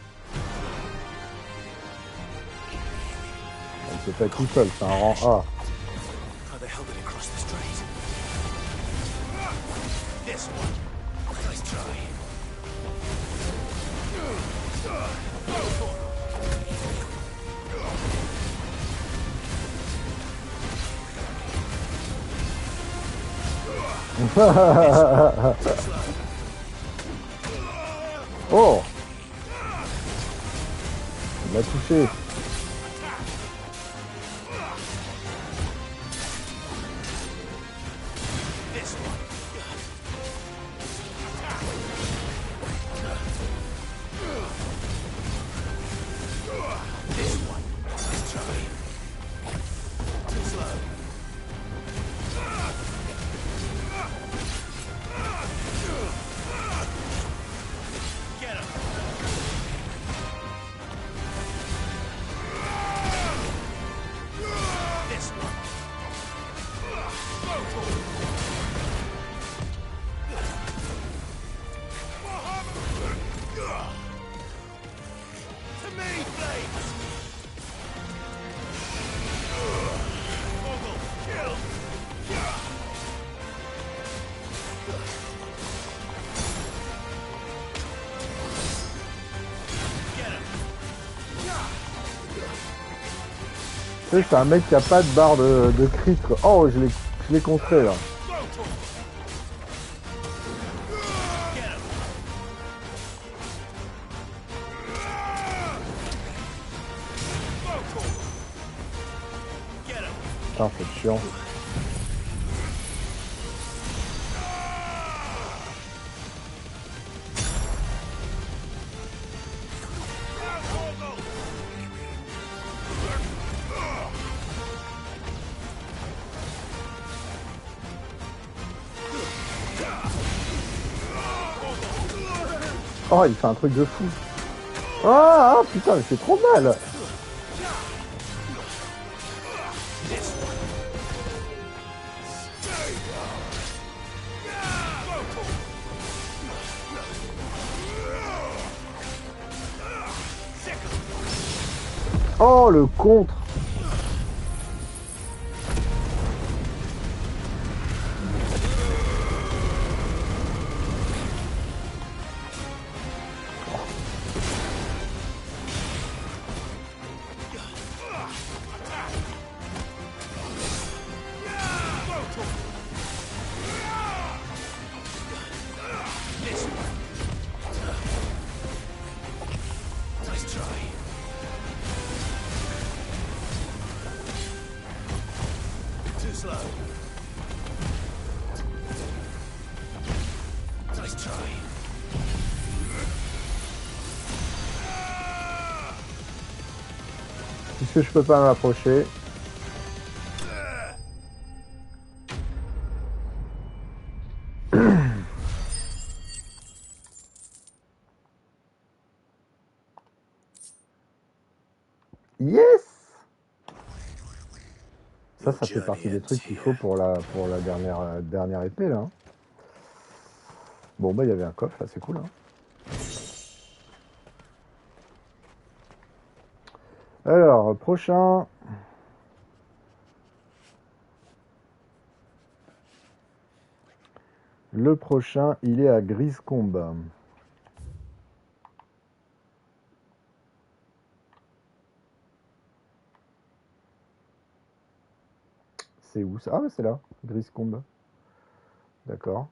Il se fait tout seul, c'est un rang A. Oh! Il l'a touché. Tu sais, c'est un mec qui a pas de barre de crit, quoi. Oh, je l'ai contré, là. Putain, c'est chiant. Oh, il fait un truc de fou. Ah, putain, mais c'est trop mal. Oh, le contre. Puisque je peux pas m'approcher. Yes! Ça fait partie des trucs qu'il faut pour la dernière épée, là. Bon, bah, il y avait un coffre, là, c'est cool, hein. Alors, prochain. Le prochain, il est à Griscombe. C'est où ça? Ah, c'est là, Griscombe. D'accord.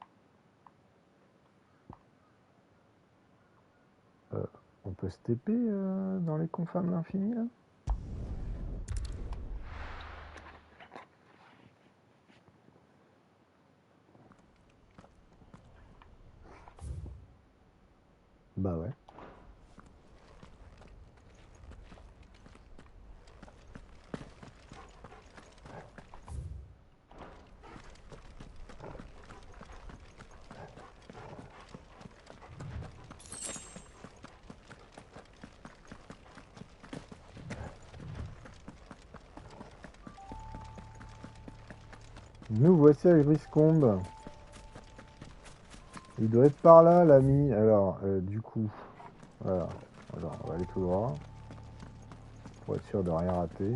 On peut se TP dans les confins de l'infini, là? Bah ouais. Nous voici à Griscombe. Il doit être par là, l'ami. Alors, du coup, voilà. Alors, on va aller tout droit. Pour être sûr de rien rater.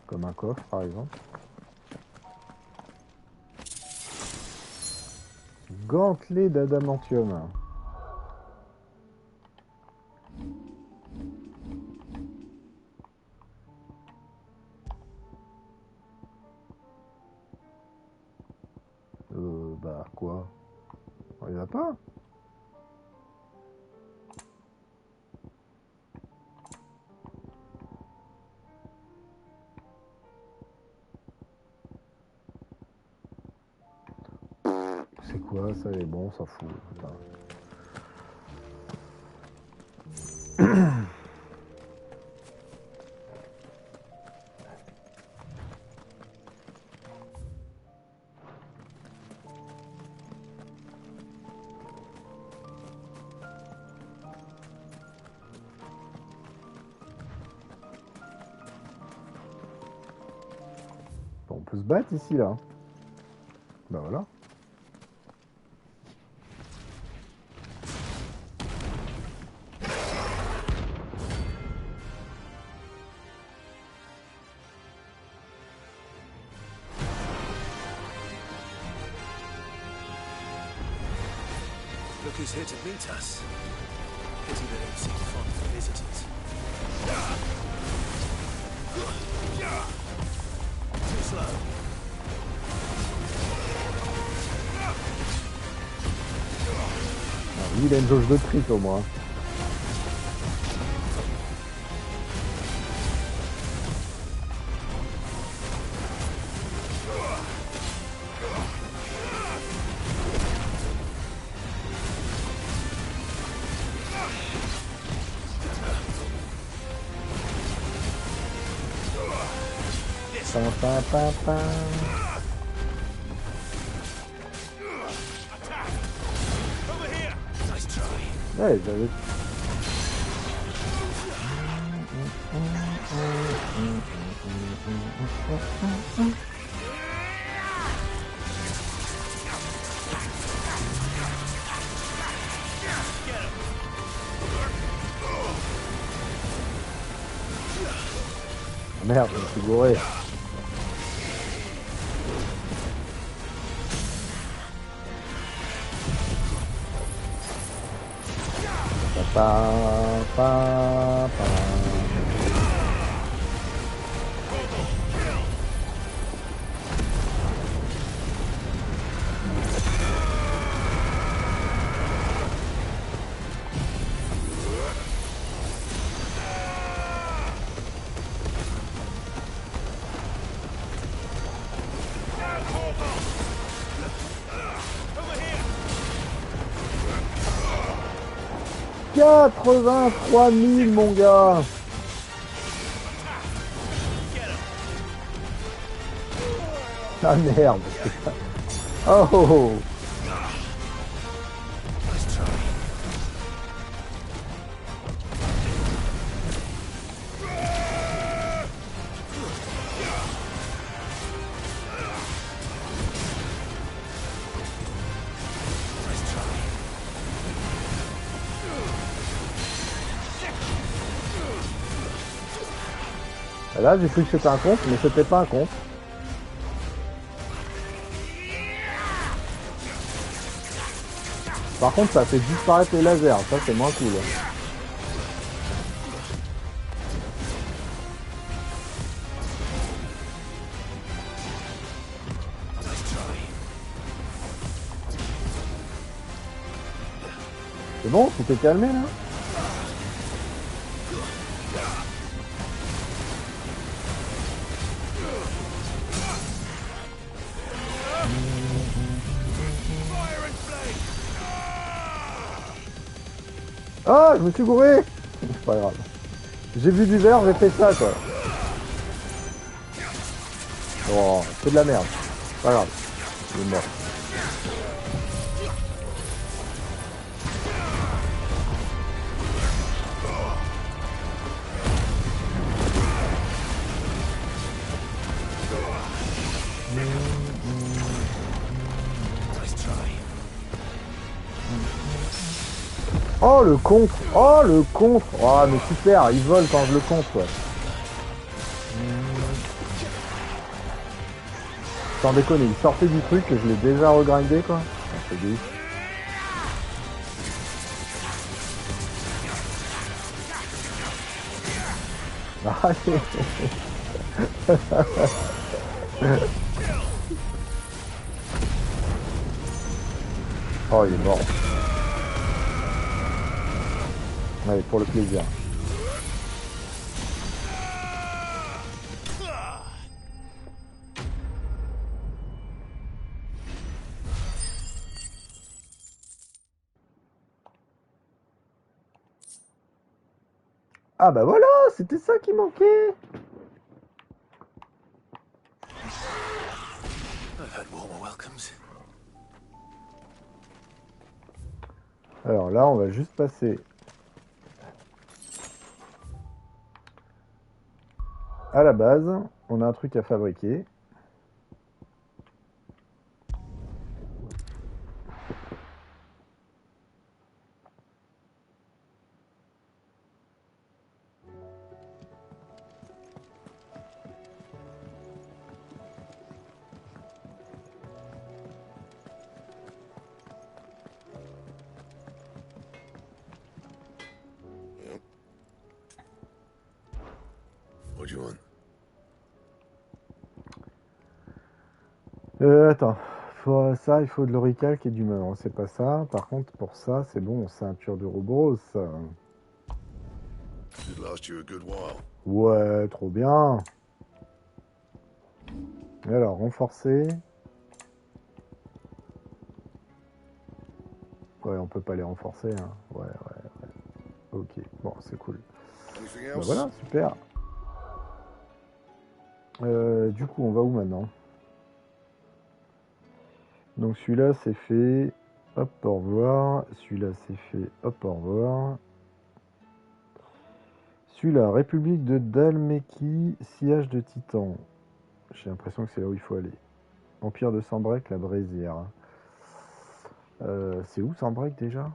Comme un coffre, par exemple. Gantelet d'adamantium. Bah, quoi? On y va pas? C'est quoi ça? Et bon, on s'en fout. Bon, on peut se battre ici, là. Bah voilà. Look who's here to meet us. Pity they don't seem fond of visitors. Lui, il a une jauge de crit au moins. Ouais, j'avais... Merde, je me suis gouré. « 83 000, mon gars. Ah merde. Oh. Là, j'ai cru que c'était un compte, mais c'était pas un compte. Par contre, ça fait disparaître les lasers. Ça, c'est moins cool. C'est bon, tu t'es calmé, là? Ah, je me suis gouré. C'est pas grave. J'ai vu du vert, j'ai fait ça, quoi. Oh, c'est de la merde. Pas grave. Il est mort. Oh le contre! Oh le contre! Oh mais super, il vole quand je le contre quoi. Sans déconner, il sortait du truc que je l'ai déjà regrindé quoi. C'est de ouf. Allez. Oh il est mort. Allez, pour le plaisir. Ah bah voilà, c'était ça qui manquait. Alors là, on va juste passer à la base. On a un truc à fabriquer. What do you want? Attends, Ça, il faut de l'oricalque et du melon. C'est pas ça. Par contre, pour ça, c'est bon. Ceinture de Robros. Should last you a good while. Ouais, trop bien. Et alors, renforcer. Ouais, on peut pas les renforcer. Hein. Ouais. Ok, bon, c'est cool. Anything Bah else? voilà, super. Du coup, on va où maintenant? Donc celui-là, c'est fait. Hop, au revoir. Celui-là, c'est fait. Hop, au revoir. Celui-là, République de Dalmékie, sillage de Titan. J'ai l'impression que c'est là où il faut aller. Empire de Sambrec, la Brésière. C'est où Sambrec déjà?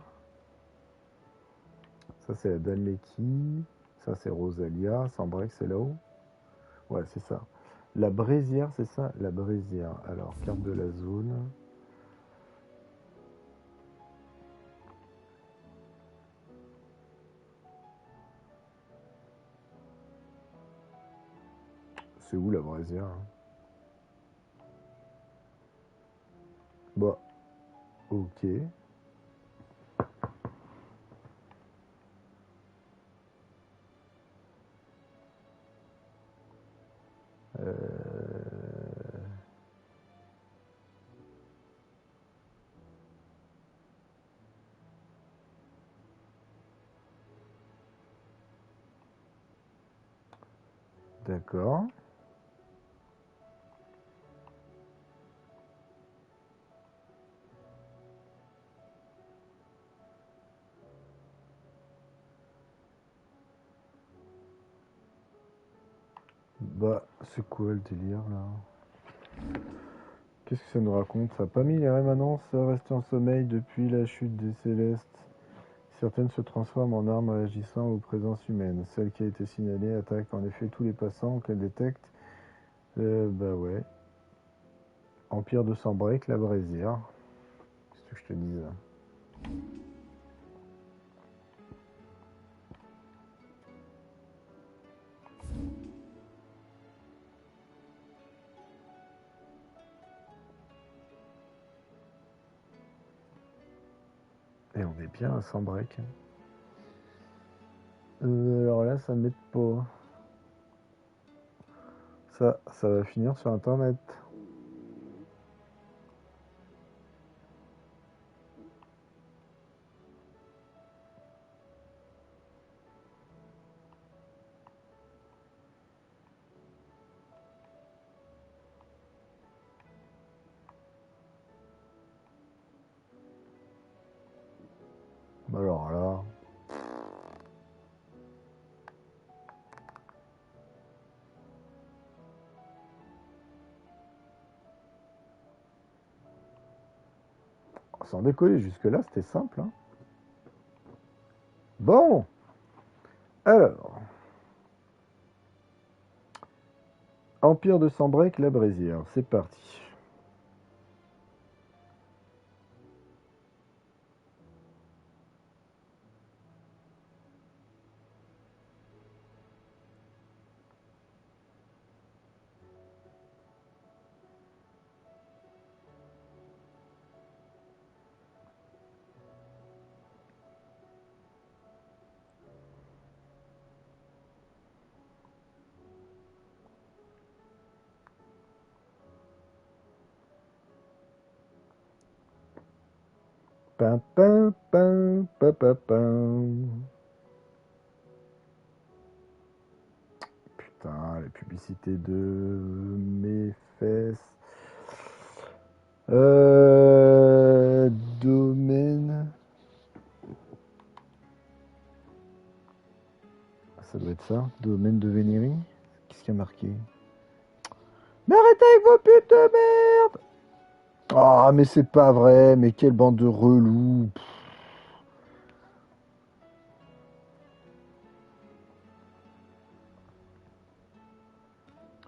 Ça, c'est la Dalmékie. Ça, c'est Rosalia. Sambrec, c'est là-haut? Ouais, c'est ça. La Brésière, c'est ça? La Brésière. Alors, carte de la zone. C'est où la Brésière? Bah, ok. D'accord. Bah, c'est quoi le délire là? Qu'est-ce que ça nous raconte? Ça n'a pas mis les rémanences restées en sommeil depuis la chute des Célestes. Certaines se transforment en armes réagissant aux présences humaines. Celle qui a été signalée attaque en effet tous les passants qu'elle détecte. Bah ouais. Empire de Sambrec, la Brésière. Qu'est-ce que je te dise? Et on est bien à Sambrec. Alors là, ça m'aide pas. Ça va finir sur Internet. Alors là... Sans décoller, jusque-là, c'était simple. Hein. Bon, alors... Empire de Sambrec, la Brésière, c'est parti. Pam, pam, pam, pam, pam, pam. Putain, les publicités de mes fesses. Domaine. Ça doit être ça. Domaine de Vénérie. Qu'est-ce qu'il y a marqué? Mais arrêtez avec vos putes de merde! Ah, mais c'est pas vrai. Mais quelle bande de relous.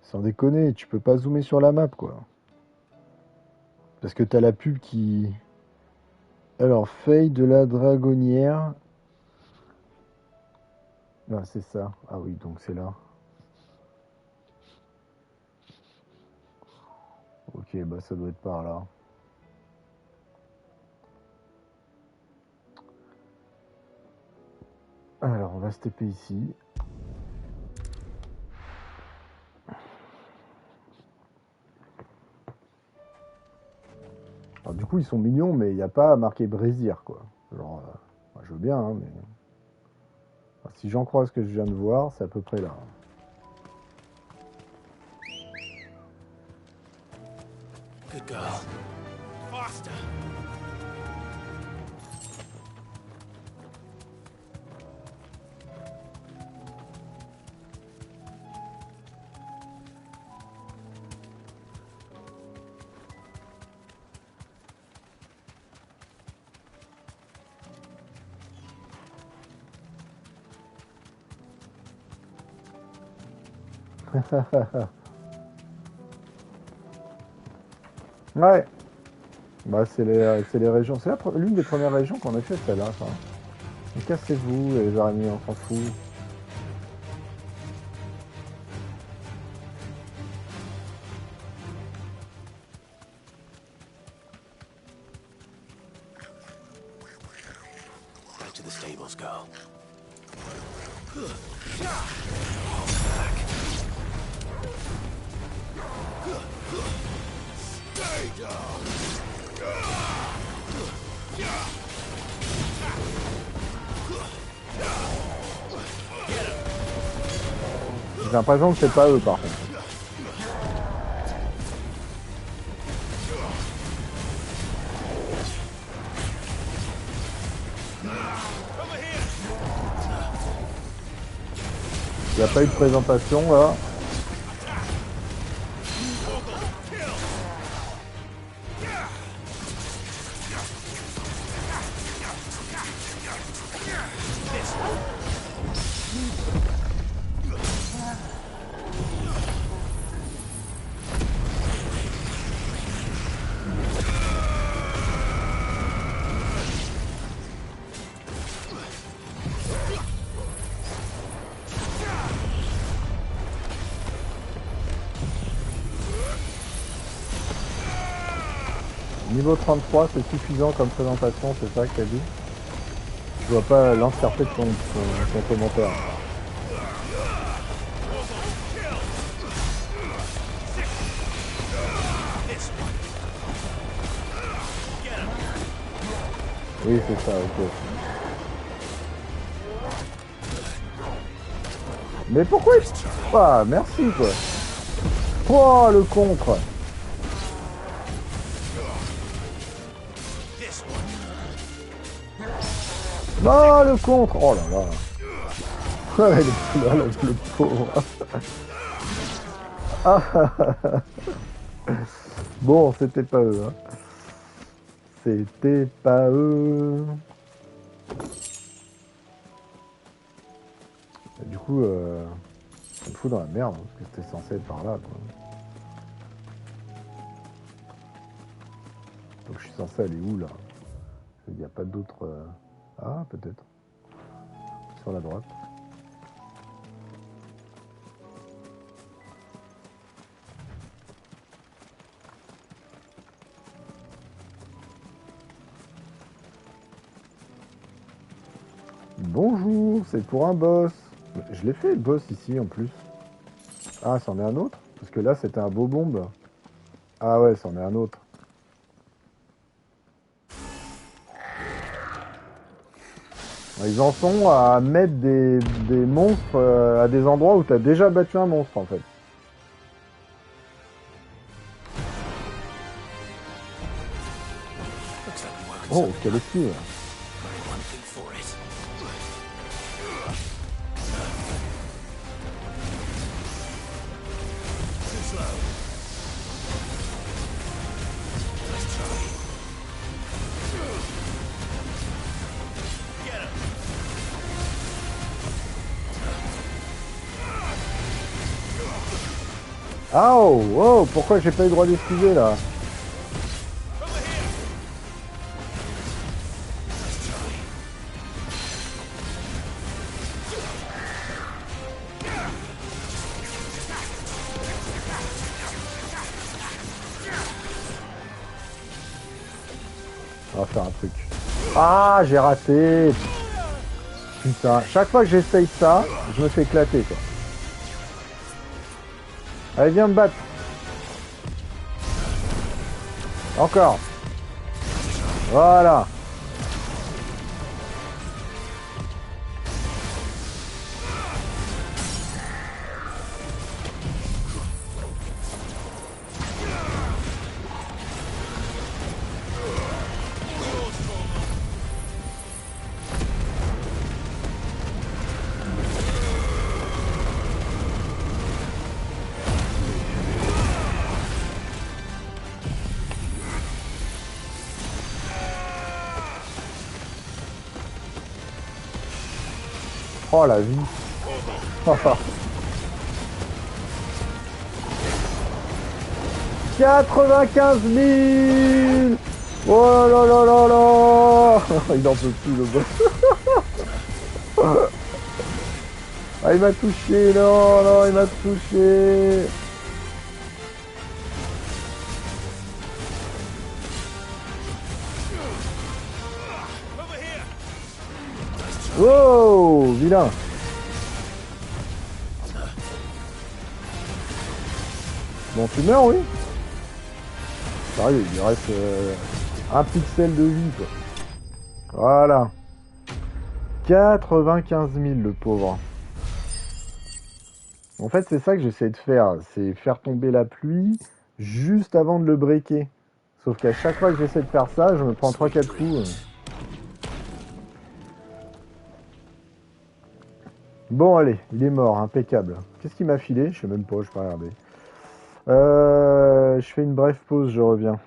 Sans déconner, tu peux pas zoomer sur la map, quoi. Parce que t'as la pub qui... Alors, feuille de la dragonnière. Ah, c'est ça. Ah oui, donc c'est là. Ok, bah ça doit être par là. Alors, on va se taper ici. Alors, du coup, ils sont mignons, mais il n'y a pas marqué Brésil, quoi. Genre, moi, je veux bien, hein, mais... Alors, si j'en crois ce que je viens de voir, c'est à peu près là. Good girl. Faster. Ouais. Bah, c'est les régions. C'est l'une des premières régions qu'on a fait, celle-là. Enfin. Cassez-vous, les araignées, on s'en fout. Back to the stables, girl. J'ai l'impression que c'est pas eux, par contre. Il n'y a pas eu de présentation, là. Niveau 33, c'est suffisant comme présentation, c'est ça que t'as dit? Je vois pas l'entièreté de ton commentaire. Oui, c'est ça, ok. Mais pourquoi il... Ah, merci, quoi. Oh, le contre. Non, le contre. Oh là là. Ouais, le pauvre. Ah. Bon, c'était pas eux. Hein. C'était pas eux. Et du coup, ça me fout dans la merde, parce que c'était censé être par là, quoi. Donc je suis censé aller où, là? Il n'y a pas d'autre... Ah, peut-être. Sur la droite. Bonjour, c'est pour un boss. Je l'ai fait le boss ici en plus. Ah, c'en est un autre? Parce que là c'était un beau bombe. Ah ouais, c'en est un autre. Ils en sont à mettre des monstres à des endroits où tu as déjà battu un monstre en fait. Oh, quelle esquive! Ah oh, oh, pourquoi j'ai pas eu le droit d'esquiver là? On va faire un truc. Ah, j'ai raté. Putain, chaque fois que j'essaye ça, je me fais éclater, quoi. Allez, viens me battre. Encore. Voilà. Oh la vie. 95 000. Oh là là là là. Il en peut plus le boss. Ah, il m'a touché, non, non, il m'a touché. Oh, vilain. Bon, tu meurs, oui. Sérieux, il reste un pixel de vie, quoi. Voilà. 95 000, le pauvre. En fait, c'est ça que j'essaie de faire. C'est faire tomber la pluie juste avant de le breaker. Sauf qu'à chaque fois que j'essaie de faire ça, je me prends 3-4 coups. Bon, allez, il est mort, impeccable. Qu'est-ce qu'il m'a filé? Je sais même pas, je vais pas regarder. Je fais une brève pause, je reviens.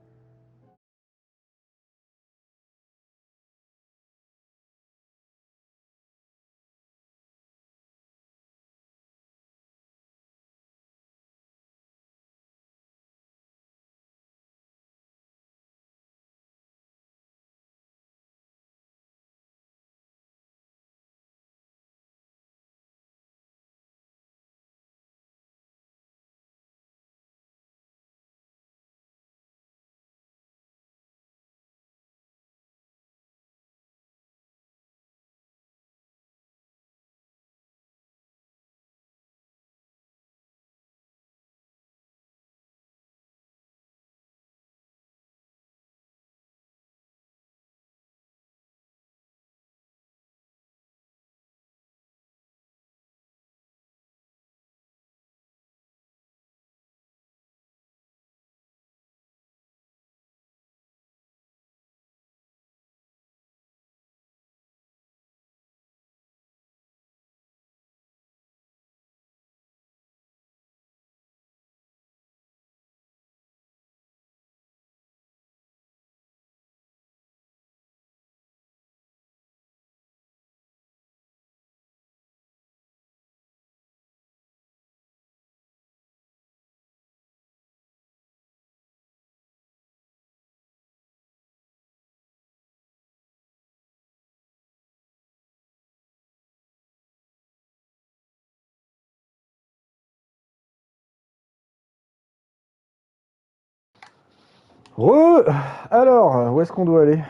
Alors, où est-ce qu'on doit aller?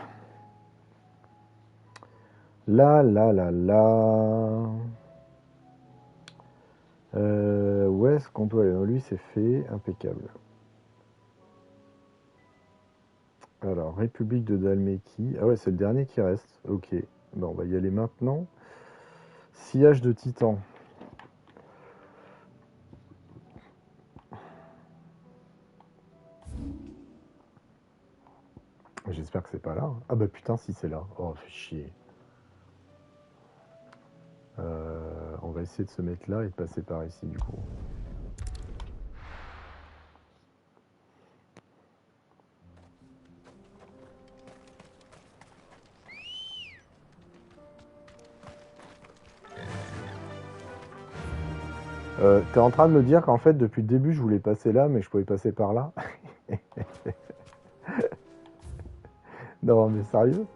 Là. Où est-ce qu'on doit aller? Lui, c'est fait, impeccable. Alors, République de Dalmétie. Ah ouais, c'est le dernier qui reste. Ok. Bon, on va y aller maintenant. Sillage de Titan. J'espère que c'est pas là. Ah bah putain, si c'est là. Oh, fait chier. On va essayer de se mettre là et de passer par ici, du coup. T'es en train de me dire qu'en fait, depuis le début, je voulais passer là, mais je pouvais passer par là? Non, mais sérieux?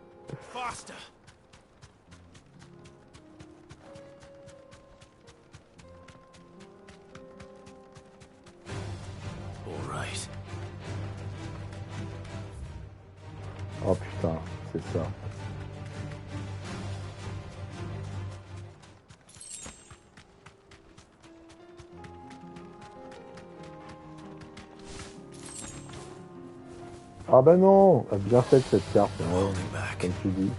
Oh putain, c'est ça. Ah bah non, bien faite cette carte, ouais, comme tu dis.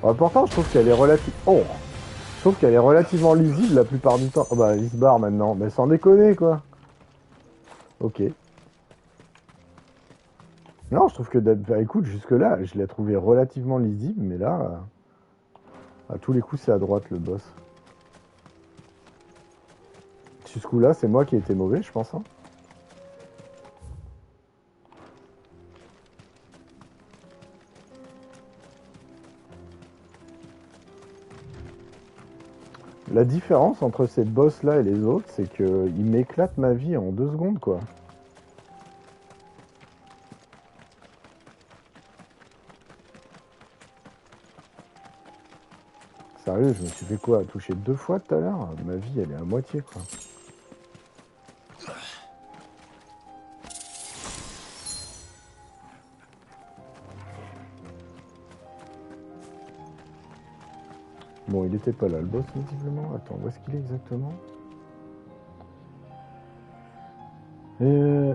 Pourtant, je trouve qu'elle est je trouve qu'elle est relativement lisible la plupart du temps. Oh bah, il se barre maintenant. Mais sans déconner, quoi. Ok. Non, je trouve que, bah, écoute, jusque-là, je l'ai trouvé relativement lisible, mais là, à tous les coups, c'est à droite, le boss. Sur ce coup-là, c'est moi qui ai été mauvais, je pense, hein. La différence entre ces boss-là et les autres, c'est qu'ils m'éclatent ma vie en 2 secondes, quoi. Sérieux, je me suis fait quoi? Toucher 2 fois tout à l'heure? Ma vie, elle est à moitié, quoi. Bon, il était pas là, le boss, visiblement. Attends, où est-ce qu'il est exactement?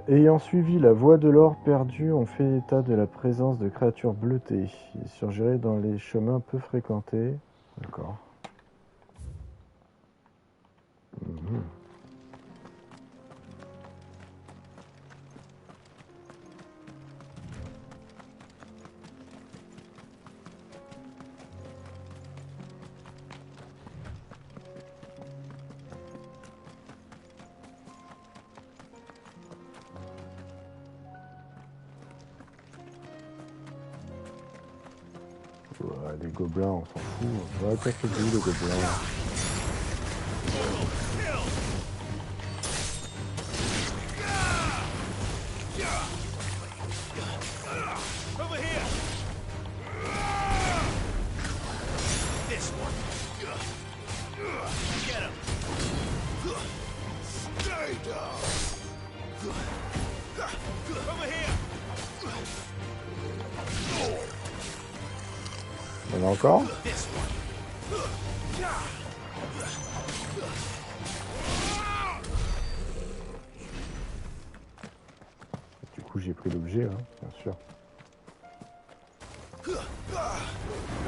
Ayant suivi la voie de l'or perdu, on fait état de la présence de créatures bleutées. Ils surgiraient dans les chemins peu fréquentés. D'accord. Mhm. Ouais, les gobelins, on s'en fout. Ouais, qu'est-ce que c'est les gobelins? Over here! This one. Get him. Stay down. Over here. Il y en a encore? This one. Du coup, j'ai pris l'objet, hein, bien sûr.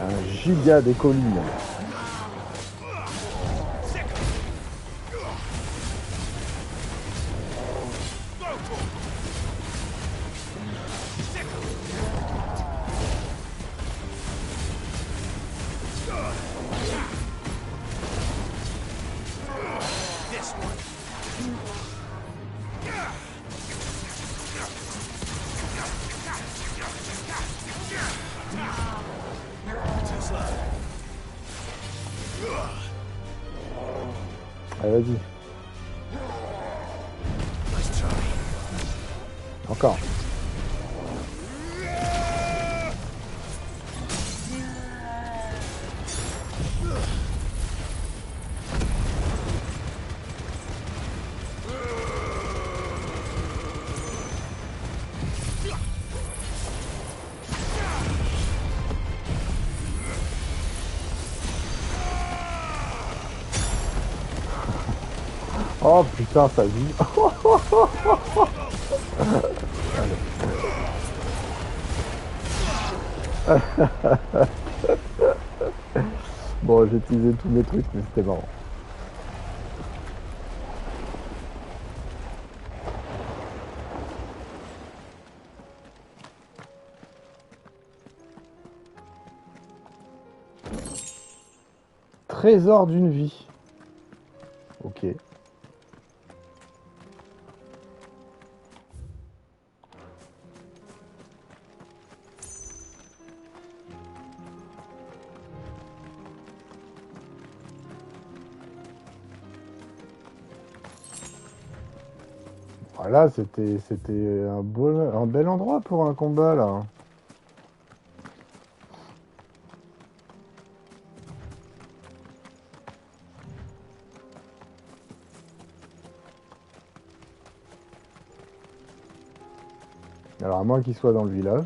Un giga des collines. This one. Too slow. Allez, vas-y. Nice try. Encore. Oh putain, sa vie. Bon, j'ai utilisé tous mes trucs, mais c'était marrant. Trésor d'une vie. Ok. Voilà, c'était un bel endroit pour un combat là. Alors à moins qu'il soit dans le village.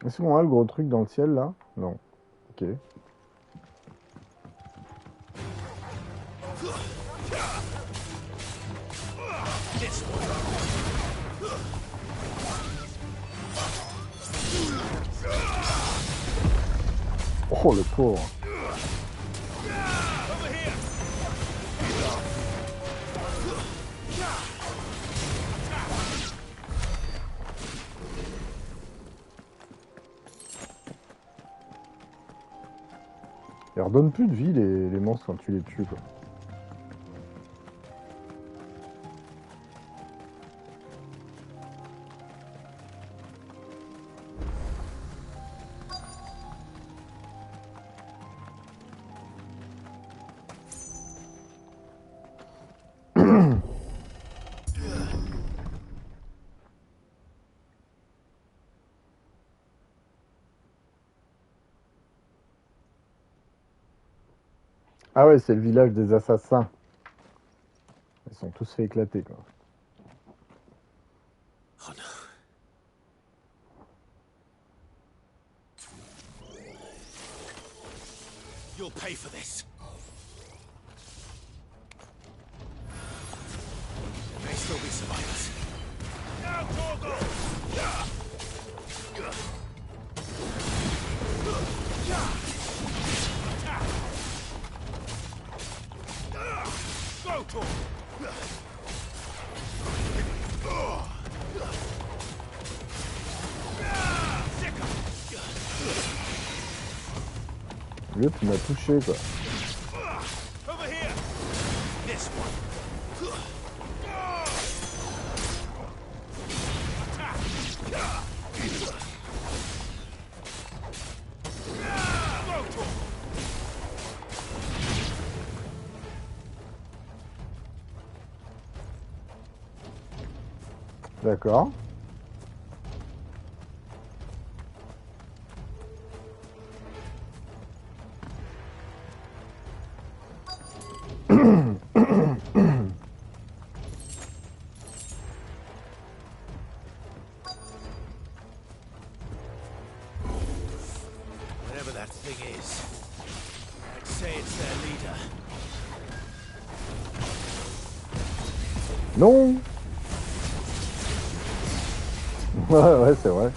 Est-ce qu'on a le gros truc dans le ciel là? Non. Ok. Oh le pauvre. Ils redonnent plus de vie les monstres quand tu les tues quoi. Ah ouais, c'est le village des assassins. Ils sont tous fait éclater quoi. Oh no. You'll pay for this. There may still be survivors. Now, Torgo! Go, Torgo! Lui, tu m'as touché quoi. Over here. This one. D'accord. Whatever that thing is, I'd say it's their leader. Non. Ouais, c'est vrai.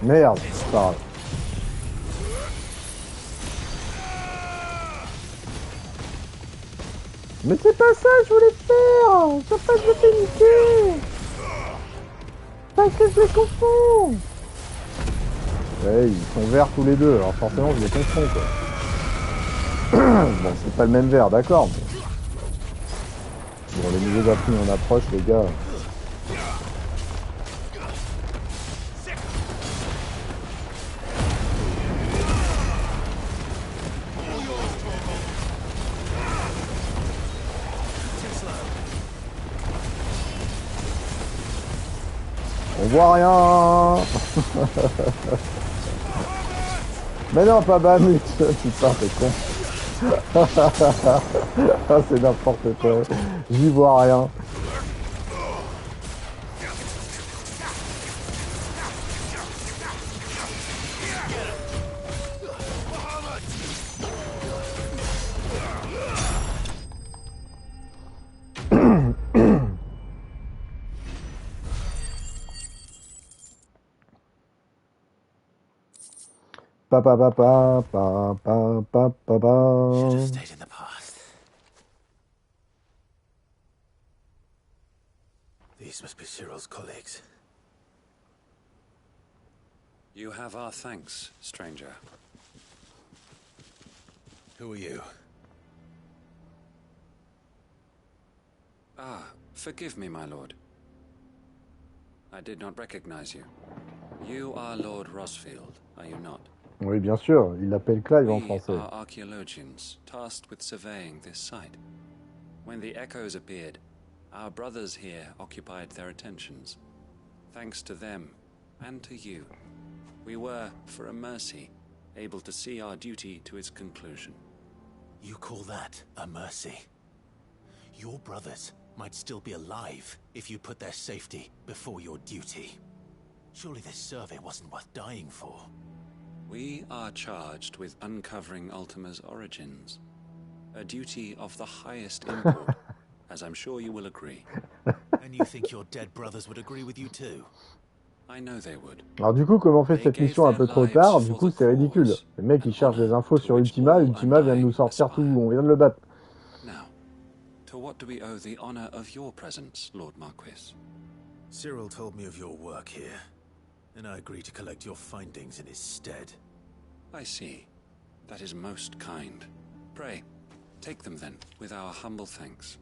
Merde, c'est pas grave. Mais c'est pas ça que je voulais faire. C'est pas que je t'ai niqué. Parce que je les confonds. Ouais, ils sont verts tous les deux, alors forcément je les confonds quoi. Bon, c'est pas le même vert, d'accord. Mais... Bon, les niveaux d'appui on approche les gars. On voit rien. Mais non, pas Bamut. Putain, c'est con. Ah, c'est n'importe quoi. J'y vois rien. Pa pa pa pa pa pa pa pa pa. Should have stayed in the past. These must be Cyril's colleagues. You have our thanks, stranger. Who are you? Ah, forgive me, my lord. I did not recognize you. You are Lord Rosfield, are you not? Oui, bien sûr, il l'appelle Clive en We français. are archaeologians tasked with surveying this site. When the echoes appeared, Our brothers here occupied their attentions. Thanks to them, and to you, we were, for a mercy, able to see our duty to its conclusion. You call that a mercy? Your brothers might still be alive if you put their safety before your duty. Surely this survey wasn't worth dying for. We are charged with uncovering Ultima's origins. A duty of the highest import, as I'm sure you will agree. And you think your dead brothers would agree with you too? I know they would. Alors du coup, comme on fait cette mission un peu trop tard, du coup c'est ridicule. Le mec il cherche des infos sur Ultima, Ultima vient de nous sortir tout, on vient de le battre. Now, to what do we owe the honor of your presence, Lord Marquis? Cyril told me of your work here, and I agreed to collect your findings in his stead. I see. That is most kind. Pray, take them then, with our humble thanks.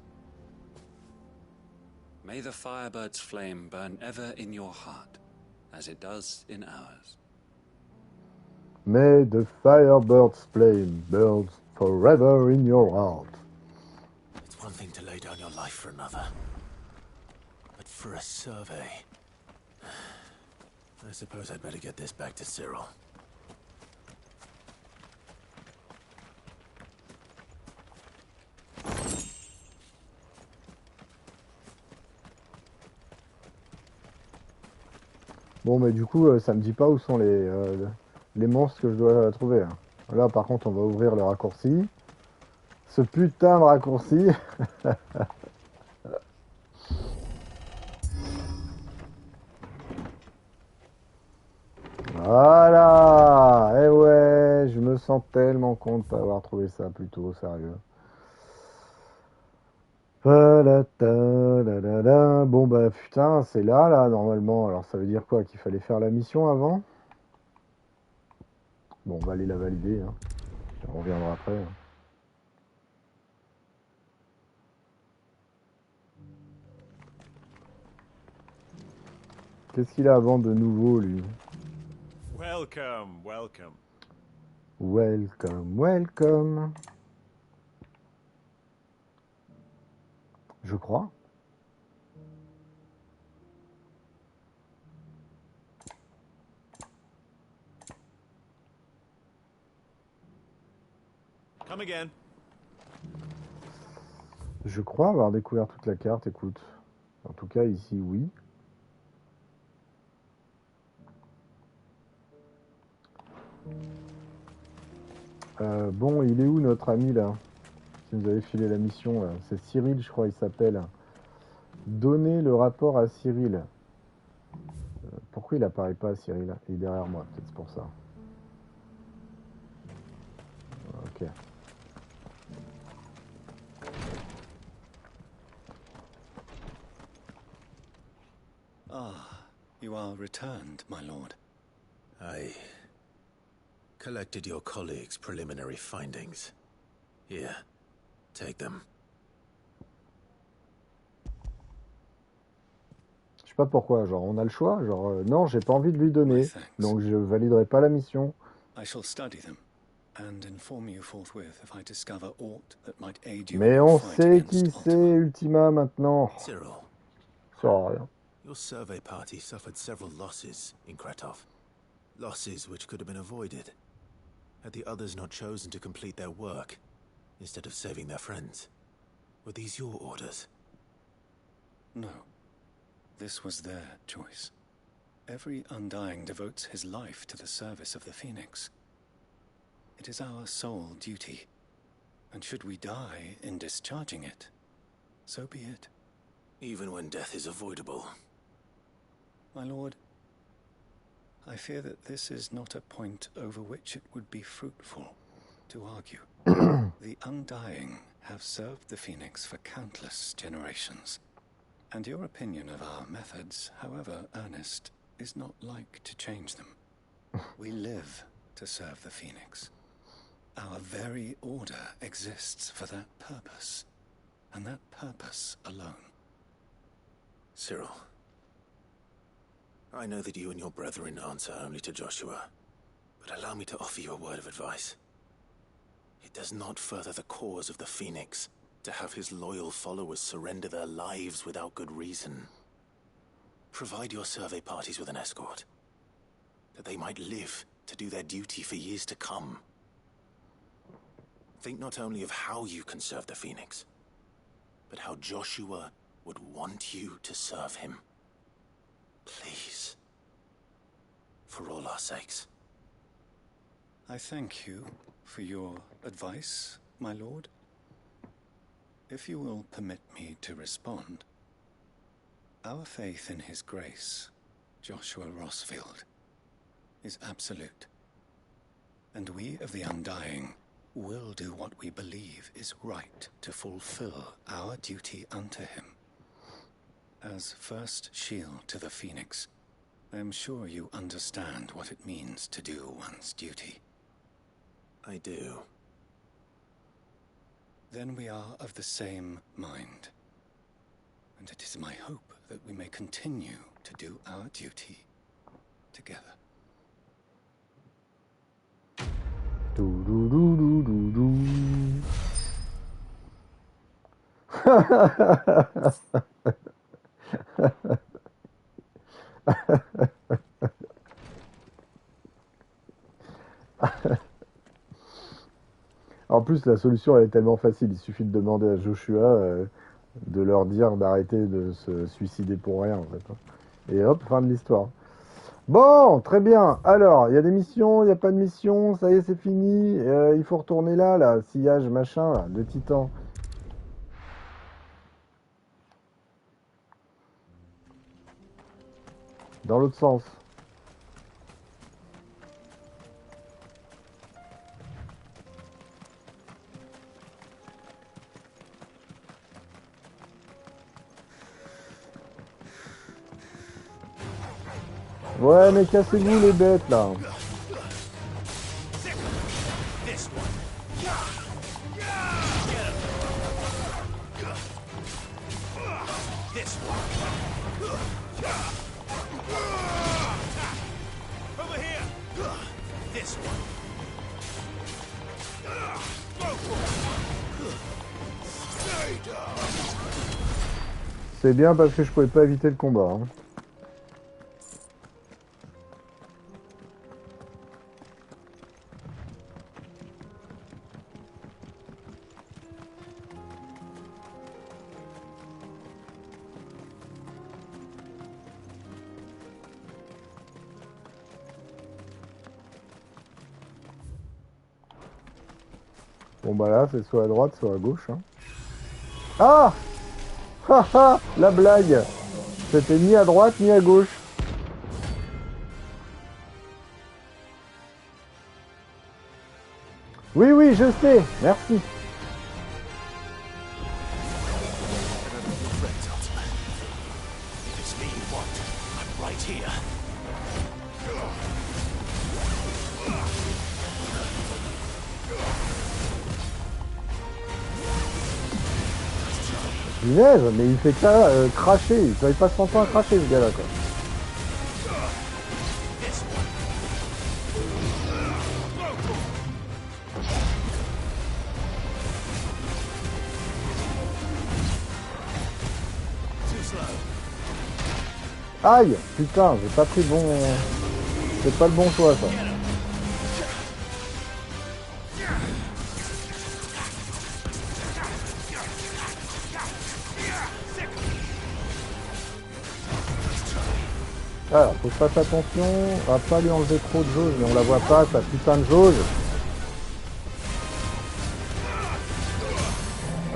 May the Firebird's flame burn ever in your heart, as it does in ours. May the Firebird's flame burn forever in your heart. It's one thing to lay down your life for another, but for a survey, I suppose I'd better get this back to Cyril. Bon, mais du coup, ça me dit pas où sont les monstres que je dois trouver. Hein. Là, par contre, on va ouvrir le raccourci. Ce putain de raccourci. Voilà. Eh ouais, je me sens tellement con de pas avoir trouvé ça plus tôt, sérieux. Bon bah putain, c'est là normalement. Alors ça veut dire quoi? Qu'il fallait faire la mission avant? Bon, on va aller la valider. Hein. On reviendra après. Hein. Qu'est-ce qu'il a avant de nouveau, lui? Welcome, welcome. Welcome, welcome. Je crois. Come again. Je crois avoir découvert toute la carte, écoute. En tout cas, ici, oui. Bon, il est où notre ami, là? Qui nous avait filé la mission, là. C'est Cyril, je crois, il s'appelle. Donnez le rapport à Cyril. Pourquoi il apparaît pas, Cyril? Il est derrière moi, peut-être c'est pour ça. Ok. Ah, you are returned, my lord. I collected your colleagues' preliminary findings. Here, take them. Je sais pas pourquoi, genre on a le choix, genre non, j'ai pas envie de lui donner, donc je validerai pas la mission. I shall study them and inform you forthwith if I discover aught that might aid you. Mais on sait qui c'est Ultima maintenant. Cyril. Ça sert à rien. Your survey party suffered several losses in Kretov. Losses which could have been avoided, had the others not chosen to complete their work, instead of saving their friends. Were these your orders? No. This was their choice. Every Undying devotes his life to the service of the Phoenix. It is our sole duty, and should we die in discharging it, so be it. Even when death is avoidable. My lord, I fear that this is not a point over which it would be fruitful to argue. The Undying have served the Phoenix for countless generations, and your opinion of our methods, however earnest, is not like to change them. We live to serve the Phoenix. Our very order exists for that purpose, and that purpose alone. Cyril, I know that you and your brethren answer only to Joshua, but allow me to offer you a word of advice. It does not further the cause of the Phoenix To have his loyal followers surrender their lives without good reason. Provide your survey parties with an escort, that they might live to do their duty for years to come. Think not only of how you can serve the Phoenix, but how Joshua would want you to serve him. Please. For all our sakes. I thank you for your advice, my lord. If you will permit me to respond, our faith in his grace, Joshua Rossfield, is absolute. And we of the Undying will do what we believe is right to fulfill our duty unto him. As first shield to the Phoenix, I am sure you understand what it means to do one's duty. I do. Then we are of the same mind. And it is my hope that we may continue to do our duty together. Do, do, do, do, do, do. En plus, la solution elle est tellement facile. Il suffit de demander à Joshua de leur dire d'arrêter de se suicider pour rien, en fait. Et hop, fin de l'histoire. Bon, très bien. Alors, il y a des missions, il n'y a pas de missions. Ça y est, c'est fini. Il faut retourner là, sillage, machin, là, de titan. Dans l'autre sens. Ouais, mais cassez-vous les bêtes, là. C'est bien parce que je pouvais pas éviter le combat. Hein. Bon bah là, c'est soit à droite, soit à gauche. Hein. Ah! Haha! La blague! C'était ni à droite, ni à gauche. Oui, oui, je sais. Merci. Punaise, mais il fait que ça, cracher. Il passe son temps à cracher, ce gars-là, quoi. Aïe! Putain, j'ai pas pris le bon... C'est pas le bon choix, ça. Alors, faut que je fasse attention à pas lui enlever trop de jauge, mais on la voit pas, sa putain de jauge.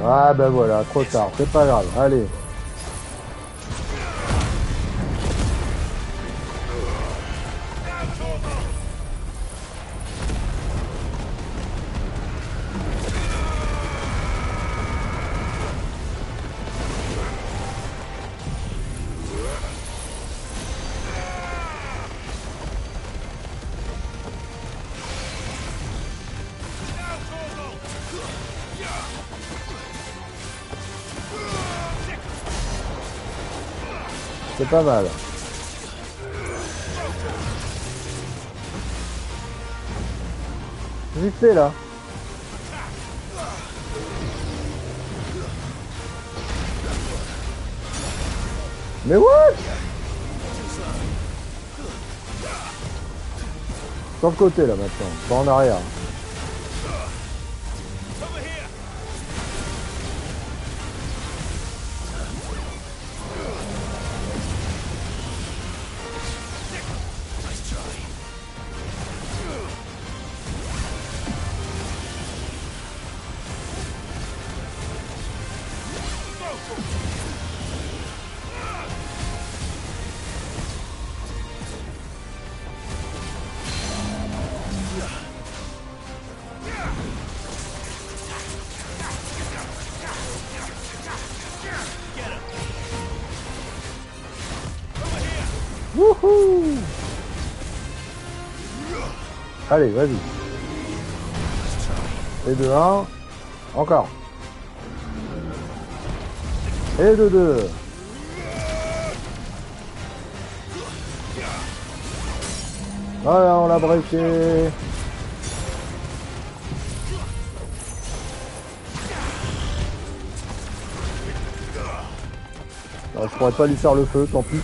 Ah ben voilà, trop tard, c'est pas grave, allez. C'est pas mal. Vite fait là. Mais what? Sur le côté là maintenant, pas en arrière. Wouhou! Allez, vas-y. Et de 1. Encore. Et de 2. Voilà, on l'a breaké. Alors, je pourrais pas lui faire le feu, tant pis.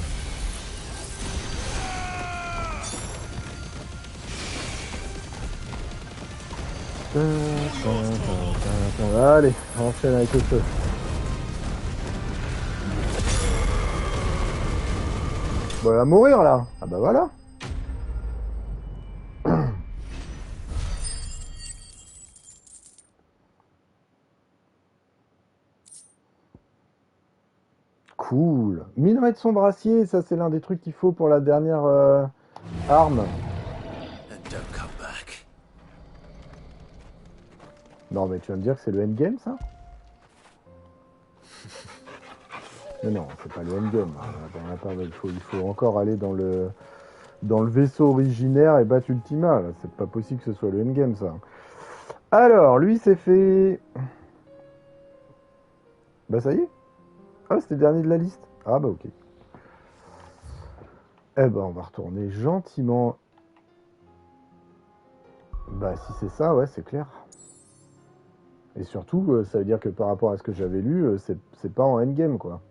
Allez, on enchaîne avec le feu. Bon, elle va mourir là. Ah bah voilà. Cool. Minerai de son brassier, ça c'est l'un des trucs qu'il faut pour la dernière arme. Non mais tu vas me dire que c'est le endgame ça? Mais non, c'est pas le endgame. Il faut encore aller dans le vaisseau originaire et battre Ultima. C'est pas possible que ce soit le endgame ça. Alors, lui c'est fait... Bah ça y est. Ah, c'était le dernier de la liste. Ah bah ok. Eh ben on va retourner gentiment. Bah si c'est ça, ouais, c'est clair. Et surtout, ça veut dire que par rapport à ce que j'avais lu, c'est pas en endgame, quoi.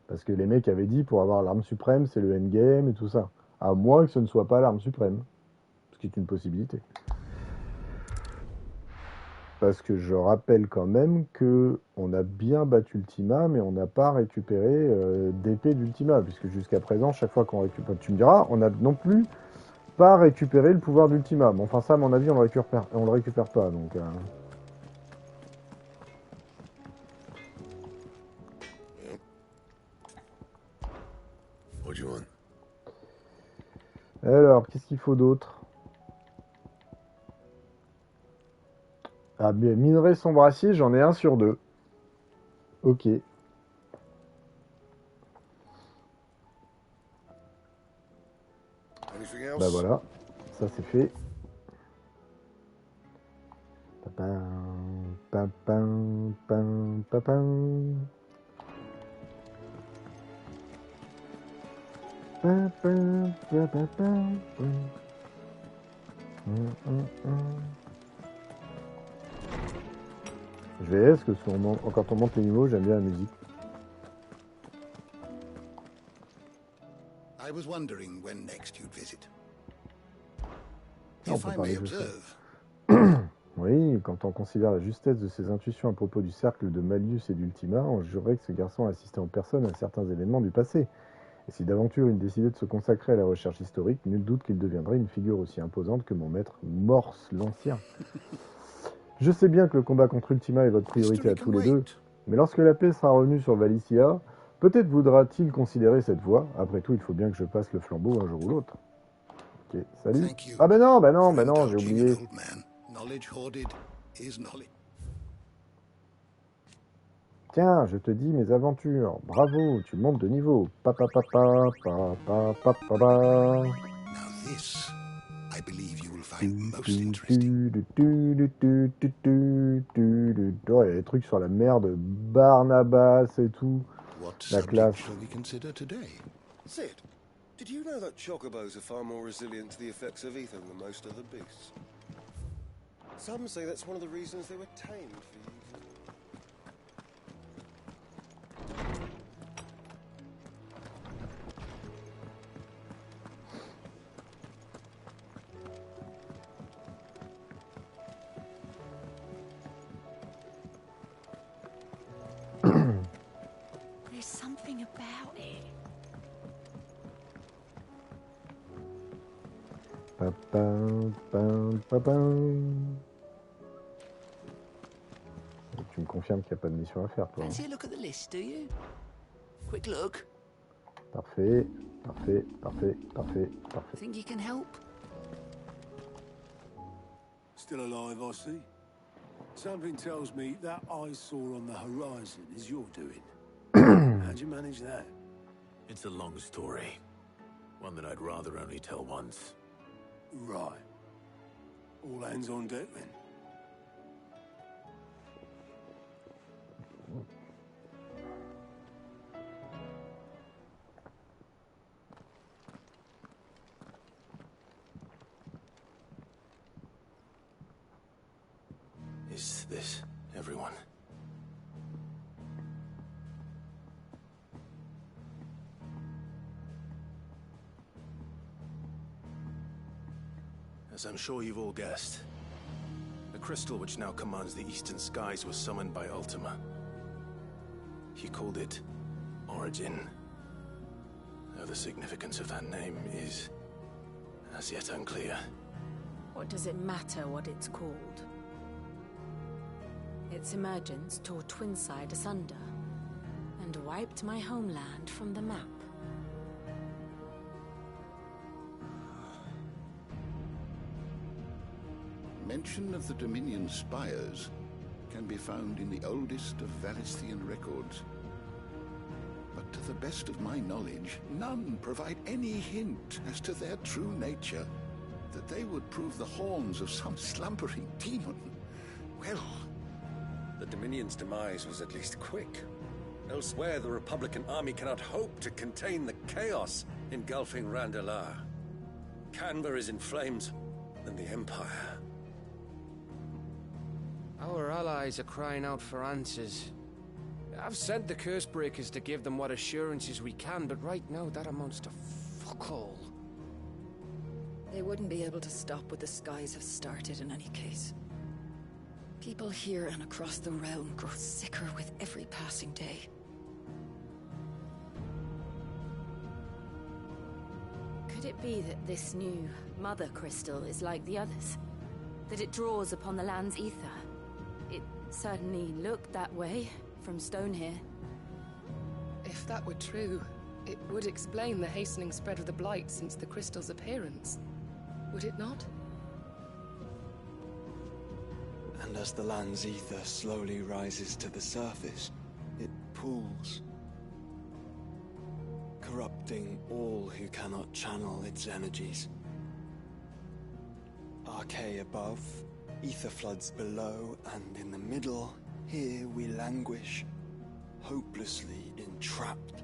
Parce que les mecs avaient dit, pour avoir l'arme suprême, c'est le endgame et tout ça. À moins que ce ne soit pas l'arme suprême. Ce qui est une possibilité. Parce que je rappelle quand même que on a bien battu Ultima, mais on n'a pas récupéré d'épée d'Ultima. Puisque jusqu'à présent, chaque fois qu'on récupère... Tu me diras, on n'a non plus pas récupéré le pouvoir d'Ultima. Bon, enfin ça, à mon avis, on le récupère pas, donc... Alors, qu'est-ce qu'il faut d'autre? Ah, bien, minerai son brassier, j'en ai 1 sur 2. Ok. Bah voilà, ça c'est fait. Papin, papin, papin, papin. Je vais parce que quand on monte les niveaux, j'aime bien la musique. I was wondering when next you'd visit. On If peut I parler may de ça. observe, Oui, quand on considère la justesse de ses intuitions à propos du cercle de Mallius et d'Ultima, on jurerait que ce garçon a assisté en personne à certains événements du passé. Et si d'aventure il décidait de se consacrer à la recherche historique, nul doute qu'il deviendrait une figure aussi imposante que mon maître Morse l'Ancien. Je sais bien que le combat contre Ultima est votre priorité à tous les deux, mais lorsque la paix sera revenue sur Valicia, peut-être voudra-t-il considérer cette voie. Après tout, il faut bien que je passe le flambeau un jour ou l'autre. Ok, salut. Ah ben non, j'ai oublié. knowledge hoarded is knowledge. Tiens, je te dis mes aventures. Bravo, tu montes de niveau. Papa papa papa papa. Now this, I believe you will find most interesting. Oh, il y a des trucs sur la mer de Barnabas et tout. What La subject classe. shall we consider today? Sid, did you know that chocobos are far more resilient to the effects of ether than most other beasts? Some say that's one of the reasons they were tamed for something about it. Tu me confirmes qu'il n'y a pas de mission à faire, toi. Fancy a look at the list, do you? Quick look. Parfait, parfait, parfait, parfait, parfait. Think you can help? Still alive, I see. Something tells me that eyesore on the horizon is your doing. How'd you manage that? It's a long story. One that I'd rather only tell once. Right. All hands on deck, then. Is this everyone? As I'm sure you've all guessed, the crystal which now commands the eastern skies was summoned by Ultima. He called it Origin. Though the significance of that name is as yet unclear. What does it matter what it's called? Its emergence tore Twinside asunder and wiped my homeland from the map. Mention of the Dominion spires can be found in the oldest of Valisthian records. But to the best of my knowledge, none provide any hint as to their true nature. That they would prove the horns of some slumbering demon. Well... The Dominion's demise was at least quick. Elsewhere, the Republican army cannot hope to contain the chaos engulfing Randalar. Canberra is in flames, and the Empire. Our allies are crying out for answers. I've sent the Cursebreakers to give them what assurances we can, but right now that amounts to fuck all. They wouldn't be able to stop what the skies have started in any case. People here and across the realm grow sicker with every passing day. Could it be that this new Mother Crystal is like the others? That it draws upon the land's ether? It certainly looked that way from stone here. If that were true, it would explain the hastening spread of the Blight since the crystal's appearance. Would it not? And as the land's ether slowly rises to the surface, it pools, corrupting all who cannot channel its energies. Archay above, ether floods below, and in the middle, here we languish, hopelessly entrapped.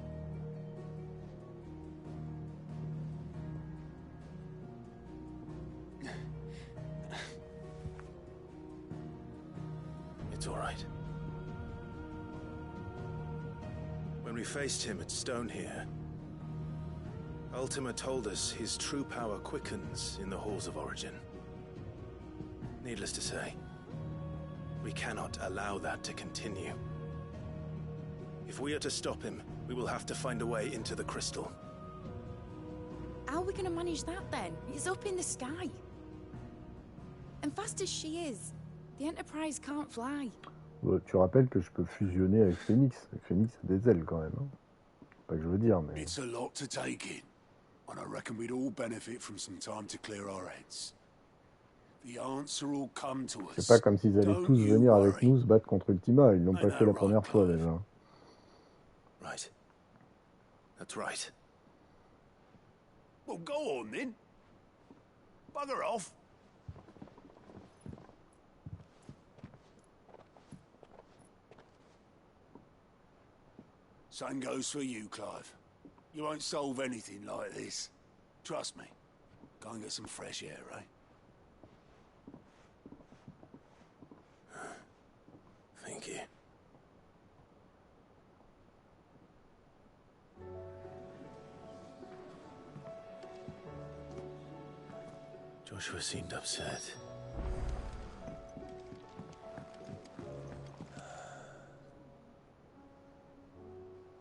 It's all right. When we faced him at Stone here, Ultima told us his true power quickens in the halls of Origin. Needless to say, we cannot allow that to continue. If we are to stop him, we will have to find a way into the crystal. How are we going to manage that then? It's up in the sky. And fast as she is, the Enterprise can't fly. Tu rappelles que je peux fusionner avec Phoenix. Phoenix a des ailes quand même. Hein. Pas que je veux dire, mais... It's a lot to take in, and I reckon we'd all benefit from some time to clear our heads. The answer will come to us. C'est pas comme s'ils allaient tous venir avec nous se battre contre Ultima. Ils l'ont pas fait la première fois déjà. Right. That's right. Well, go on then. Bugger off. Same goes for you, Clive. You won't solve anything like this. Trust me. Go and get some fresh air, eh? Thank you. Joshua seemed upset.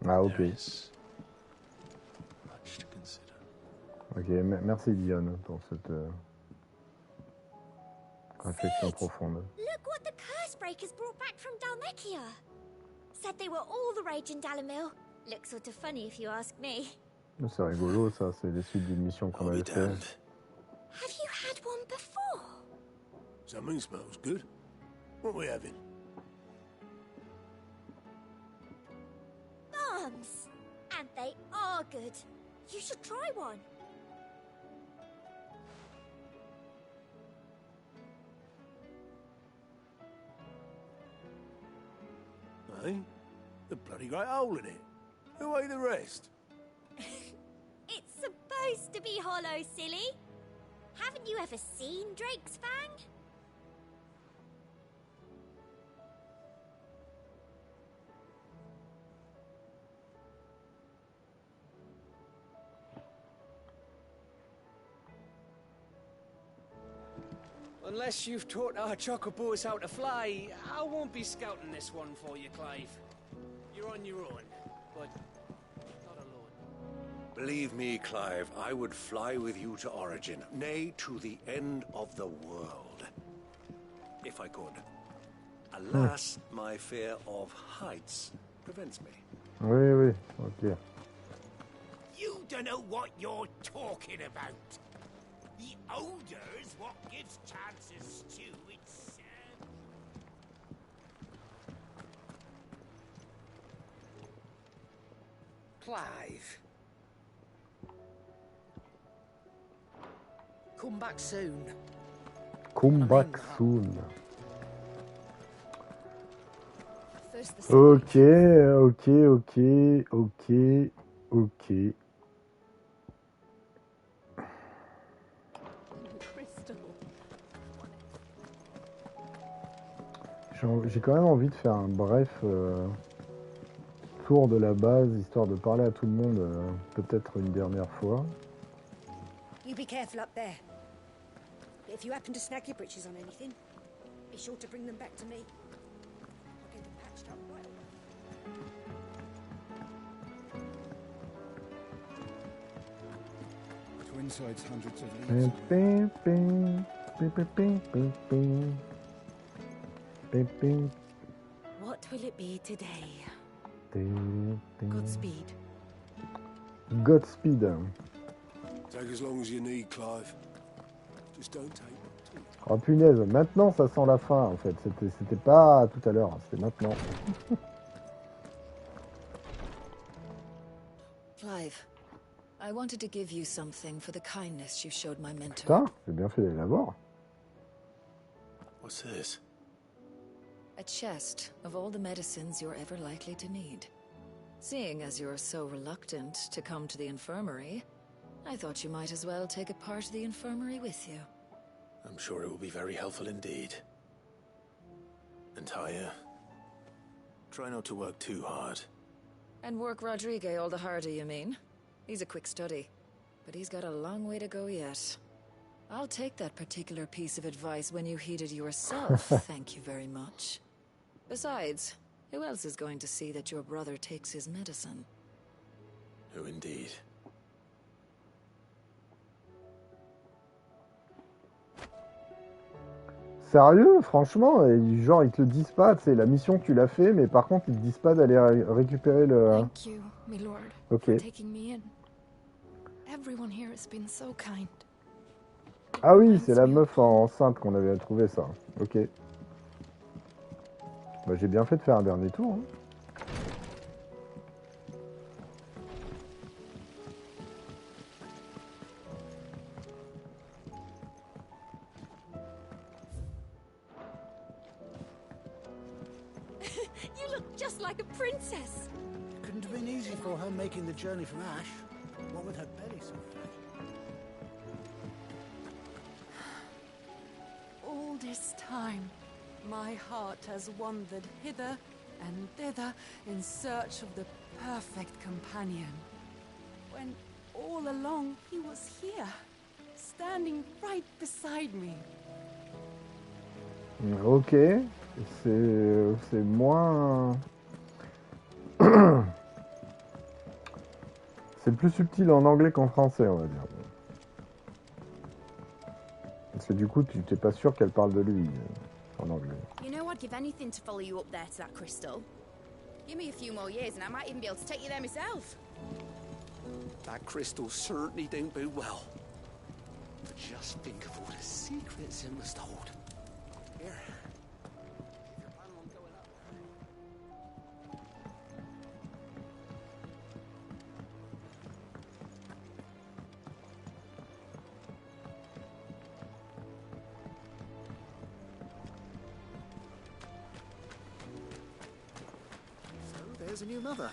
Ah, ok. There is much to consider. Ok, merci Dion pour cette réflexion profonde. Look what the Cursebreakers brought back from Dalmekia. Said they were all the rage in Dalamil. Looks sort of funny if you ask me. C'est rigolo ça, c'est les suites d'une mission qu'on avait fait. Have you had one before? Something smells good. What are we having? Bombs! And they are good. You should try one. Hey? The bloody great hole in it. Who ate the rest? It's supposed to be hollow, silly. Haven't you ever seen Drake's Fang? Unless you've taught our chocobos how to fly, I won't be scouting this one for you, Clive. You're on your own, but not alone. Believe me, Clive, I would fly with you to Origin, nay, to the end of the world. If I could. Alas, my fear of heights prevents me. Oui, oui, ok. You don't know what you're talking about. The odor's what gives chances to its... Clive. Come back soon. Come back soon. First the Ok, ok. J'ai quand même envie de faire un bref tour de la base, histoire de parler à tout le monde peut-être une dernière fois. You be careful up there. But if you happen to snag your britches on anything, be sure to bring them back to me. I'll get them patched up right away. Twin sides hundreds of leagues. What will it be today? Godspeed. Godspeed. Take as long as you need, Clive. Just don't take too much. Oh punaise, maintenant ça sent la fin en fait. C'était pas tout à l'heure, c'était maintenant. Clive, I wanted to give you something for the kindness you showed my mentor. Putain, j'ai bien fait d'aller la voir. What's this? A chest of all the medicines you're ever likely to need. Seeing as you're so reluctant to come to the infirmary, I thought you might as well take a part of the infirmary with you. I'm sure it will be very helpful indeed. And Taya, try not to work too hard. And work Rodrigue all the harder, you mean? He's a quick study, but he's got a long way to go yet. I'll take that particular piece of advice when you heed it yourself, thank you very much. Besides, who else is going to see that your brother takes his medicine? Who indeed? Sérieux, franchement, genre ils te le disent pas, c'est la mission tu l'as fait, mais par contre ils te disent pas d'aller récupérer le... Thank you, my lord, Ok. for taking me in. Everyone here has been so kind. Ah oui, c'est la meuf enceinte qu'on avait trouvé ça. Ok. Bah, j'ai bien fait de faire un dernier tour. Hein. You look just like a princess. Couldn't have been easy for her making the journey from Ash. What with her belly so fat. All this time, my heart has wandered hither and thither in search of the perfect companion. When all along he was here, standing right beside me. Ok. C'est moins... C'est plus subtil en anglais qu'en français, on va dire. Parce que du coup, tu t'es pas sûr qu'elle parle de lui en anglais. You know, I'd give anything to follow you up there to that crystal. Give me a few more years and I might even be able to take you there myself. That crystal certainly don't bode well. But just think of all the secrets it must hold. Here. If you're planning on going up So there's a new mother.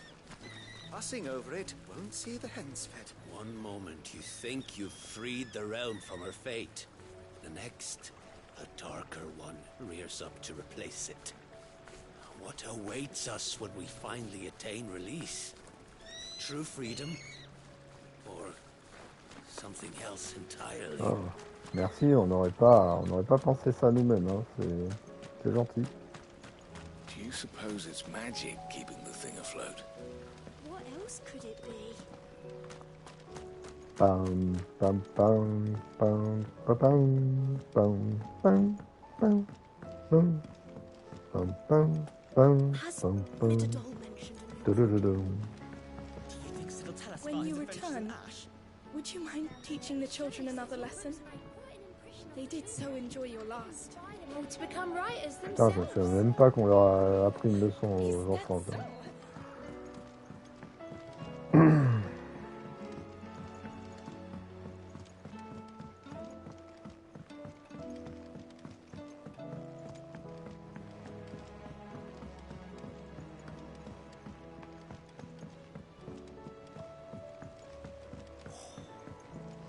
Fussing over it won't see the hens fed. One moment you think you've freed the realm from her fate. The next, a darker one rears up to replace it. What awaits us when we finally attain release? True freedom? Or something else entirely? Oh, merci, on n'aurait pas pensé ça nous-mêmes, hein. C'est gentil. Do you suppose it's magic keeping the thing afloat? What else could it be? Pam pam pam pam pam pam pam pam pam pam pam pam pam pam. When you return, would you mind teaching the children another lesson? They did so enjoy your last. Oh, to become writers Putain, je ne themselves. sais même pas qu'on leur a appris une leçon aux enfants. Quoi.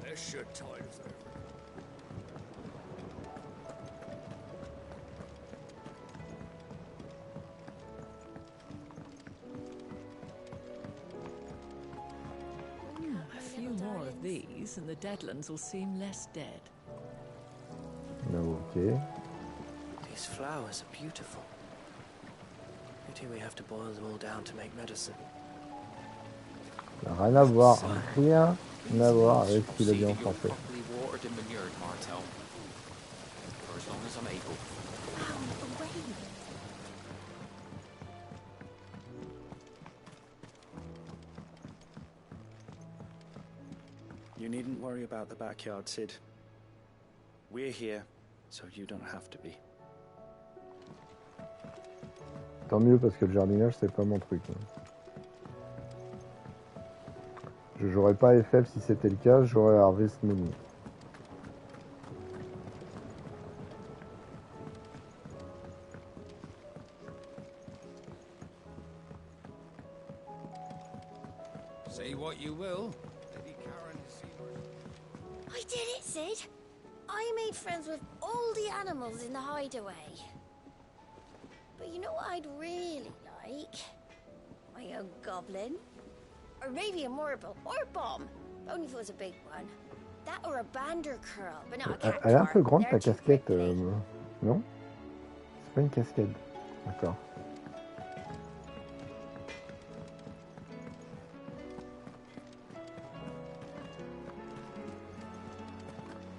This should tide us over. A few more of these, and the Deadlands will seem less dead. Ok. These flowers are beautiful. Pity we have to boil them all down to make medicine. Rien à voir, rien à voir avec ce qu'il a dit en français. Properly watered and manured, Martel. For as long as I'm able. You needn't worry about the backyard, Sid. We're here, so you don't have to be. Tant mieux parce que le jardinage c'est pas mon truc. Je jouerais pas FF si c'était le cas, j'aurais Harvest Moon. Say what you will. I did it, Sid. I made friends with all the animals in the hideaway. But you know what I'd really like? My own goblin. Or maybe a marble or a bomb. Only if it was a big one. That or a bander curl, but not a cat. Elle est un peu grande ta casquette, non? C'est pas une casquette. D'accord.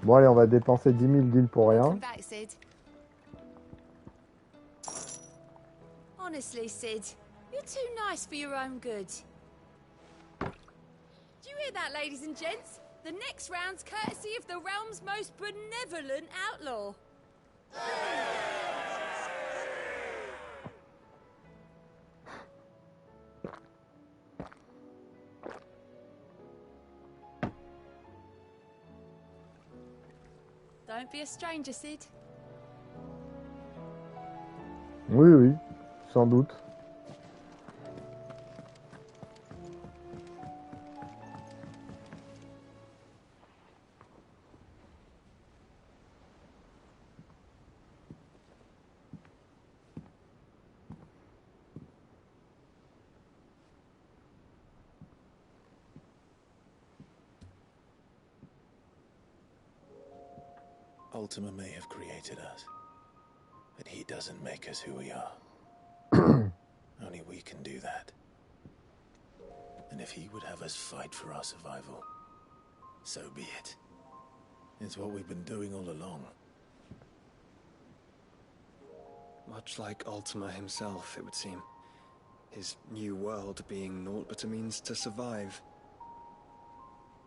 Bon allez, on va dépenser 10 000 gil pour rien. Back, Sid. Honestly, Sid, you're too nice for your own good. Do you hear that, ladies and gents? The next round's courtesy of the realm's most benevolent outlaw. Don't be a stranger, Sid. Oui, oui, sans doute. Ultima may have created us, but he doesn't make us who we are. Only we can do that. And if he would have us fight for our survival, so be it. It's what we've been doing all along. Much like Ultima himself, it would seem. His new world being naught but a means to survive.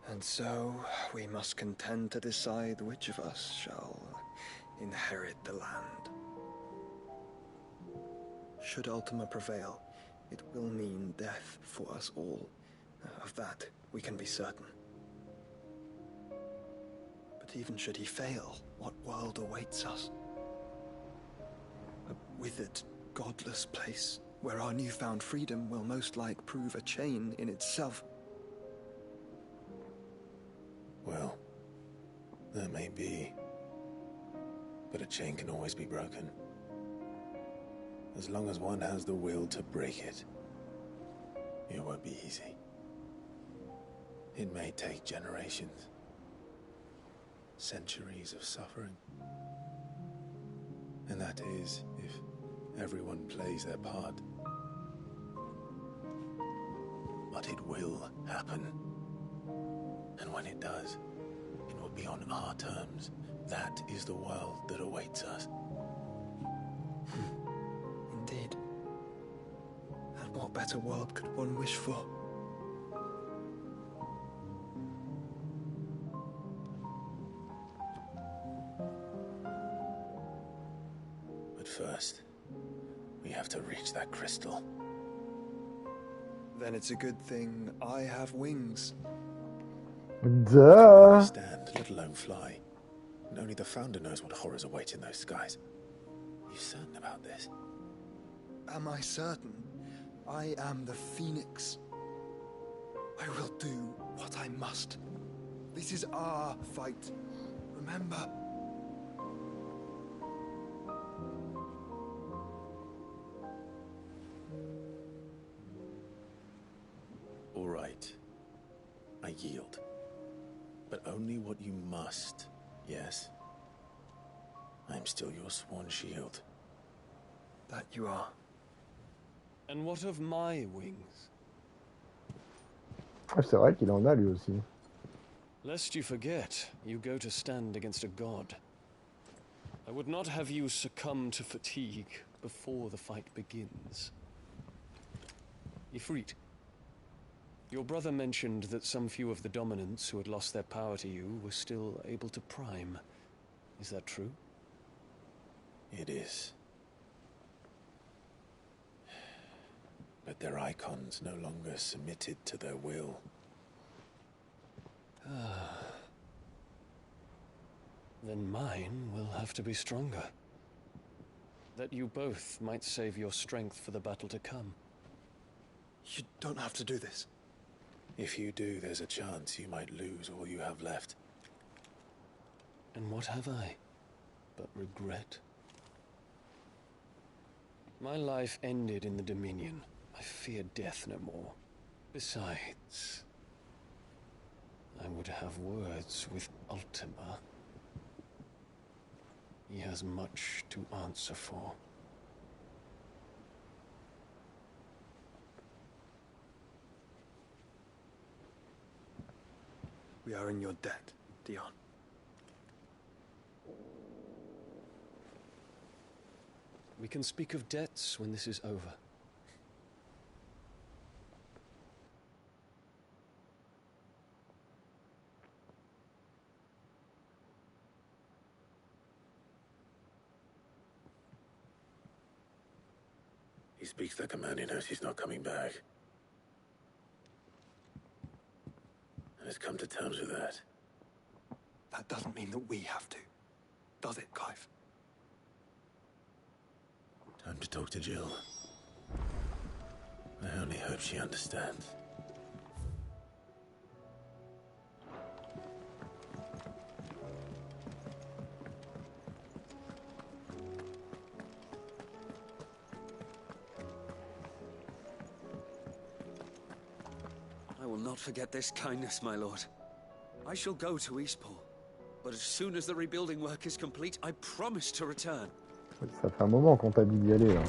And so, we must contend to decide which of us shall inherit the land. Should Ultima prevail, it will mean death for us all. Of that, we can be certain. But even should he fail, what world awaits us? A withered, godless place where our newfound freedom will most like prove a chain in itself. Well, that may be. But a chain can always be broken. As long as one has the will to break it. It won't be easy. It may take generations. Centuries of suffering. And that is if everyone plays their part. But it will happen. And when it does, it will be on our terms. That is the world that awaits us. Indeed. And what better world could one wish for? But first, we have to reach that crystal. Then it's a good thing I have wings. Duh. Stand, let alone fly. And only the Founder knows what horrors await in those skies. Are you certain about this? Am I certain? I am the Phoenix. I will do what I must. This is our fight. Remember? All right. I yield. But only what you must, yes? I'm still your sworn shield. That you are. And what of my wings? C'est vrai qu'il en a lui aussi. Lest you forget, you go to stand against a god. I would not have you succumb to fatigue before the fight begins. Ifrit, your brother mentioned that some few of the dominants who had lost their power to you were still able to prime. Is that true? It is. But their icons no longer submitted to their will. Then mine will have to be stronger. That you both might save your strength for the battle to come. You don't have to do this. If you do, there's a chance you might lose all you have left. And what have I but regret? My life ended in the Dominion. I fear death no more. Besides, I would have words with Ultima. He has much to answer for. We are in your debt, Dion. We can speak of debts when this is over. He speaks the command, he knows he's not coming back. And has come to terms with that. That doesn't mean that we have to, does it, Clive? Time to talk to Jill. I only hope she understands. I will not forget this kindness, my lord. I shall go to Eastport, but as soon as the rebuilding work is complete, I promise to return. Ça fait un moment qu'on t'a dit d'y aller là.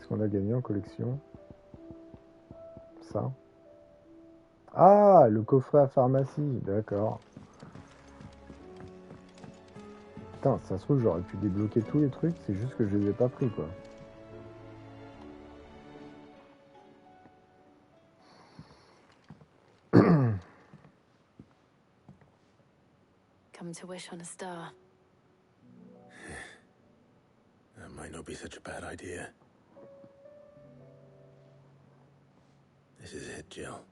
qu'on a gagné en collection? Ça. Ah, le coffret à pharmacie, d'accord. Putain, ça se trouve, j'aurais pu débloquer tous les trucs, c'est juste que je les ai pas pris, quoi. Come to wish on a star. That might not be such a bad idea. This is it, Jill.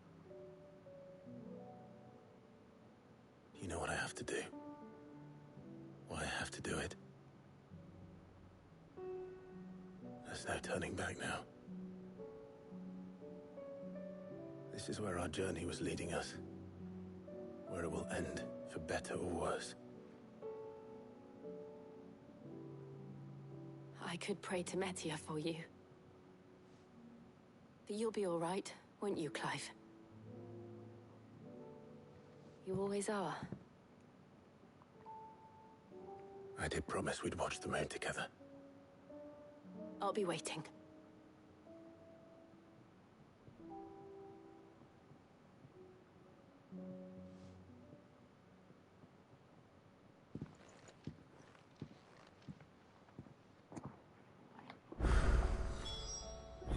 You know what I have to do? Why I have to do it? There's no turning back now. This is where our journey was leading us. Where it will end, for better or worse. I could pray to Metia for you. But you'll be all right, won't you, Clive? You always are. I did promise we'd watch the moon together. I'll be waiting.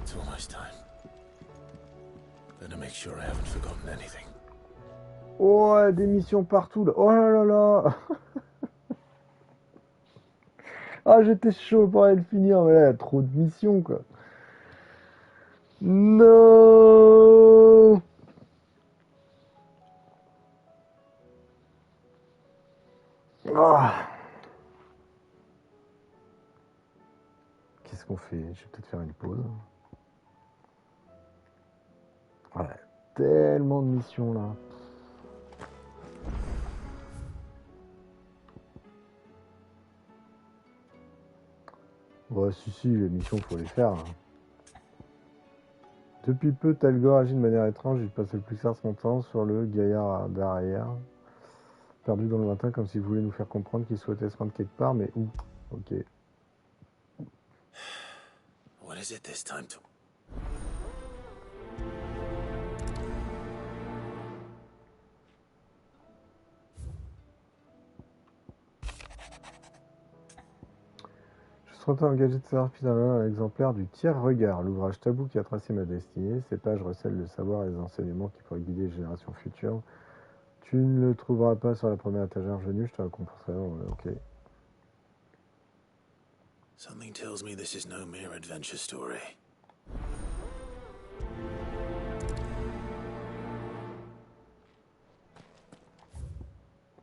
It's almost time. Better make sure I haven't forgotten anything. Oh, des missions partout là. Oh là là là. Ah, j'étais chaud pour aller le finir, mais là, il y a trop de missions, quoi. Non. Ah. Qu'est-ce qu'on fait? Je vais peut-être faire une pause. Ouais, tellement de missions, là. Ouais, si, les missions, faut les faire. Hein. Depuis peu, Talgor agit de manière étrange. Il passe le plus clair son temps sur le gaillard derrière. Perdu dans le lointain, comme s'il voulait nous faire comprendre qu'il souhaitait se rendre quelque part, mais où? Ok. What is it this time to... Je suis engagé de savoir finalement un exemplaire du Tiers-Regard, l'ouvrage tabou qui a tracé ma destinée. Ces pages recèlent le savoir et les enseignements qui pourraient guider les générations futures. Tu ne le trouveras pas sur la première étagère venue, je te récompenserai. Ok. Something tells me this is no mere adventure story.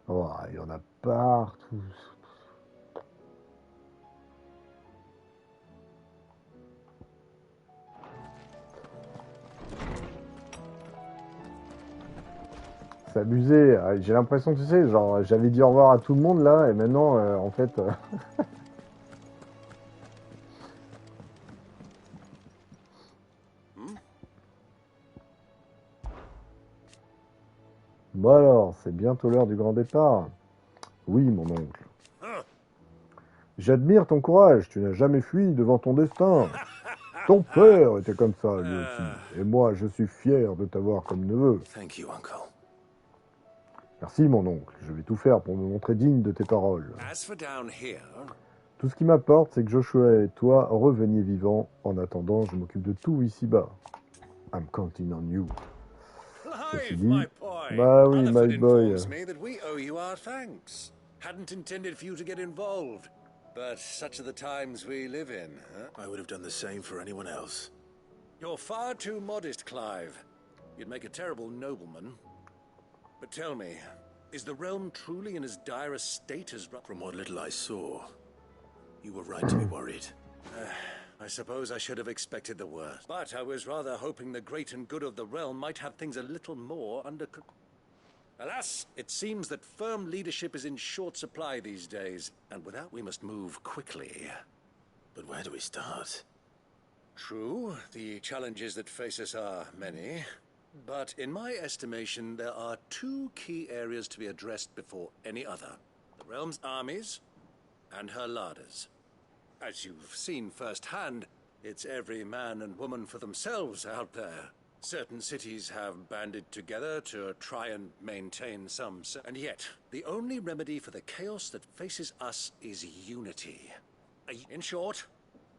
Oh, il y en a partout. C'est abusé. J'ai l'impression que tu sais, genre, j'avais dit au revoir à tout le monde là, et maintenant, en fait. Bon alors, c'est bientôt l'heure du grand départ. Oui, mon oncle. J'admire ton courage, tu n'as jamais fui devant ton destin. Ton père était comme ça, lui aussi. Et moi, je suis fier de t'avoir comme neveu. Thank you, uncle. Merci, mon oncle. Je vais tout faire pour me montrer digne de tes paroles. As for down here... Tout ce qui m'apporte, c'est que Joshua et toi reveniez vivants. En attendant, je m'occupe de tout ici-bas. I'm counting on you. Clive, my boy. Bah oui, my boy. Informs me that we owe you our thanks. Hadn't intended for you to get involved, but such are the times we live in, huh? I would have done the same for anyone else. You're far too modest, Clive. You'd make a terrible nobleman. But tell me, is the realm truly in as dire a state as... From what little I saw, you were right to be worried. I suppose I should have expected the worst. But I was rather hoping the great and good of the realm might have things a little more under control. Alas, it seems that firm leadership is in short supply these days, and with that we must move quickly. But where do we start? True, the challenges that face us are many. But in my estimation, there are two key areas to be addressed before any other. The realm's armies and her larders. As you've seen firsthand, It's every man and woman for themselves out there. Certain cities have banded together to try and maintain some... And yet, the only remedy for the chaos that faces us is unity. In short,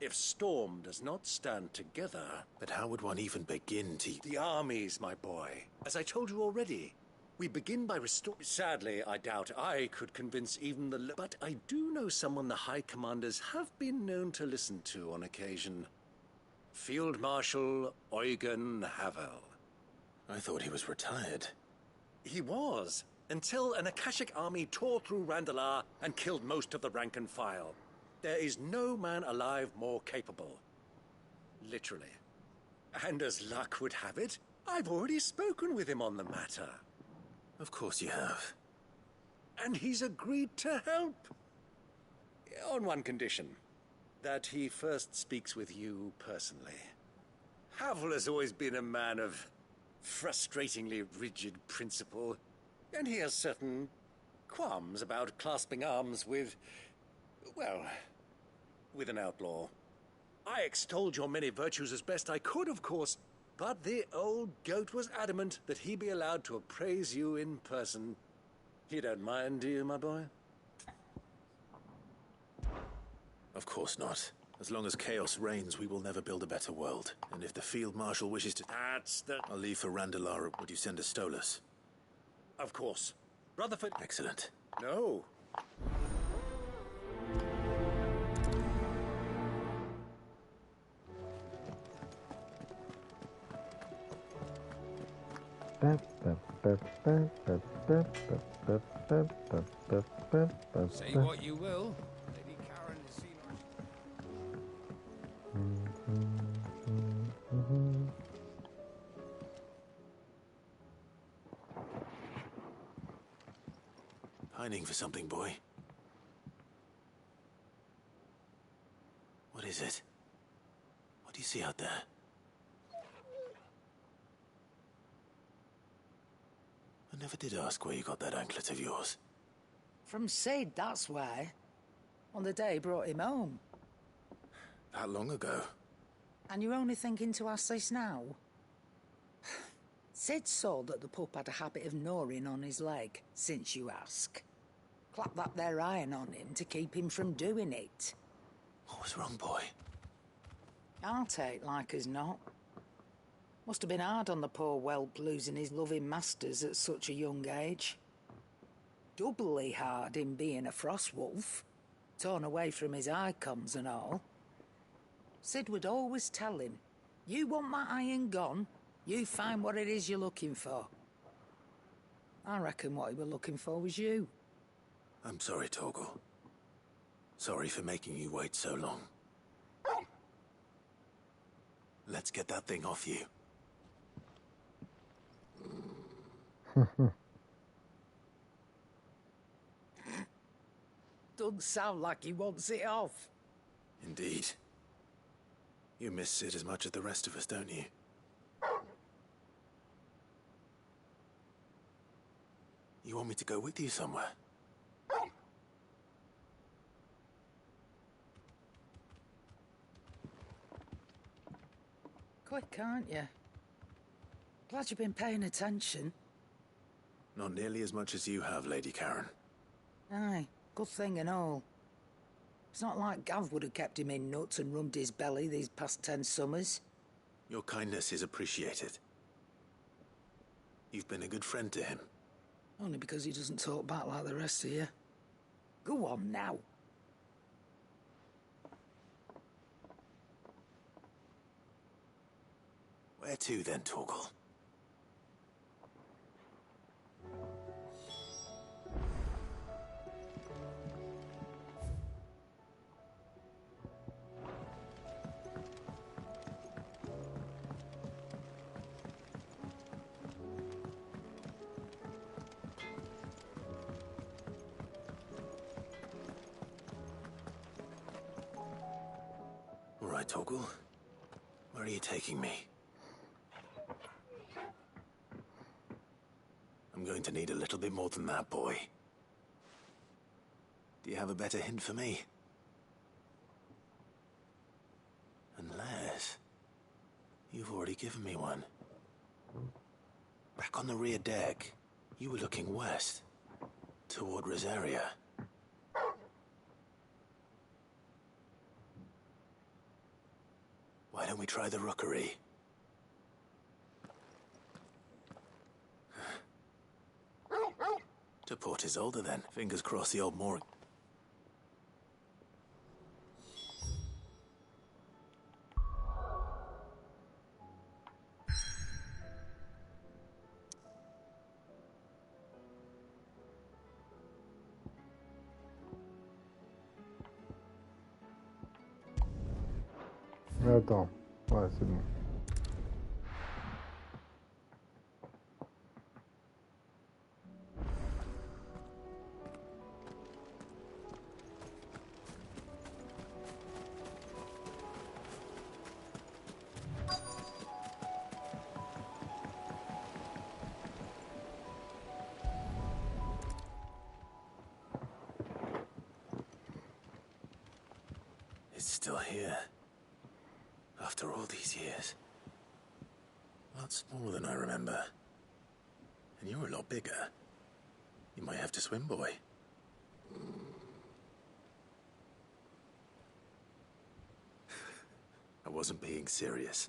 if Storm does not stand together... But how would one even begin to... The armies, my boy. As I told you already, we begin by restoring... Sadly, I doubt I could convince even the... But I do know someone the High Commanders have been known to listen to on occasion. Field Marshal Eugen Havel. I thought he was retired. He was, until an Akashic army tore through Randalar and killed most of the rank and file. There is no man alive more capable. Literally. And as luck would have it, I've already spoken with him on the matter. Of course you have. And he's agreed to help. On one condition. That he first speaks with you personally. Havel has always been a man of frustratingly rigid principle, and he has certain qualms about clasping arms with, well, with an outlaw. I extolled your many virtues as best I could, of course, but the old goat was adamant that he be allowed to appraise you in person. You don't mind, do you, my boy? Of course not. As long as chaos reigns, we will never build a better world. And if the Field Marshal wishes to... That's the... I'll leave for Randalar. Would you send a Stolas? Of course. Rutherford... Excellent. No. Say what you will. Lady Karen has seen Pining for something, boy. What is it? What do you see out there? I never did ask where you got that anklet of yours. From Sid, that's why. On the day he brought him home. That long ago? And you're only thinking to ask this now? Sid saw that the pup had a habit of gnawing on his leg, since you ask. Clap that there iron on him to keep him from doing it. What was wrong, boy? I'll take like as not. Must have been hard on the poor whelp losing his loving masters at such a young age. Doubly hard in being a frost wolf, torn away from his icons and all. Sid would always tell him, you want that iron gone, you find what it is you're looking for. I reckon what he were looking for was you. I'm sorry, Torgal. Sorry for making you wait so long. Let's get that thing off you. Doesn't sound like he wants it off. Indeed. You miss Sid as much as the rest of us, don't you? You want me to go with you somewhere? Quick, aren't you? Glad you've been paying attention. Not nearly as much as you have, Lady Karen. Aye, good thing and all. It's not like Gav would have kept him in nuts and rubbed his belly these past 10 summers. Your kindness is appreciated. You've been a good friend to him. Only because he doesn't talk back like the rest of you. Go on now. Where to then, Torgal? All right, Torgal. Where are you taking me? I'm going to need a little bit more than that, boy. Do you have a better hint for me? Unless you've already given me one. Back on the rear deck, you were looking west, toward Rosaria. Why don't we try the rookery? To Port Isolde then. Fingers crossed the old mooring. Attends, ouais, c'est bon. It's still here. After all these years. Lots more than I remember. And you're a lot bigger. You might have to swim, boy. I wasn't being serious.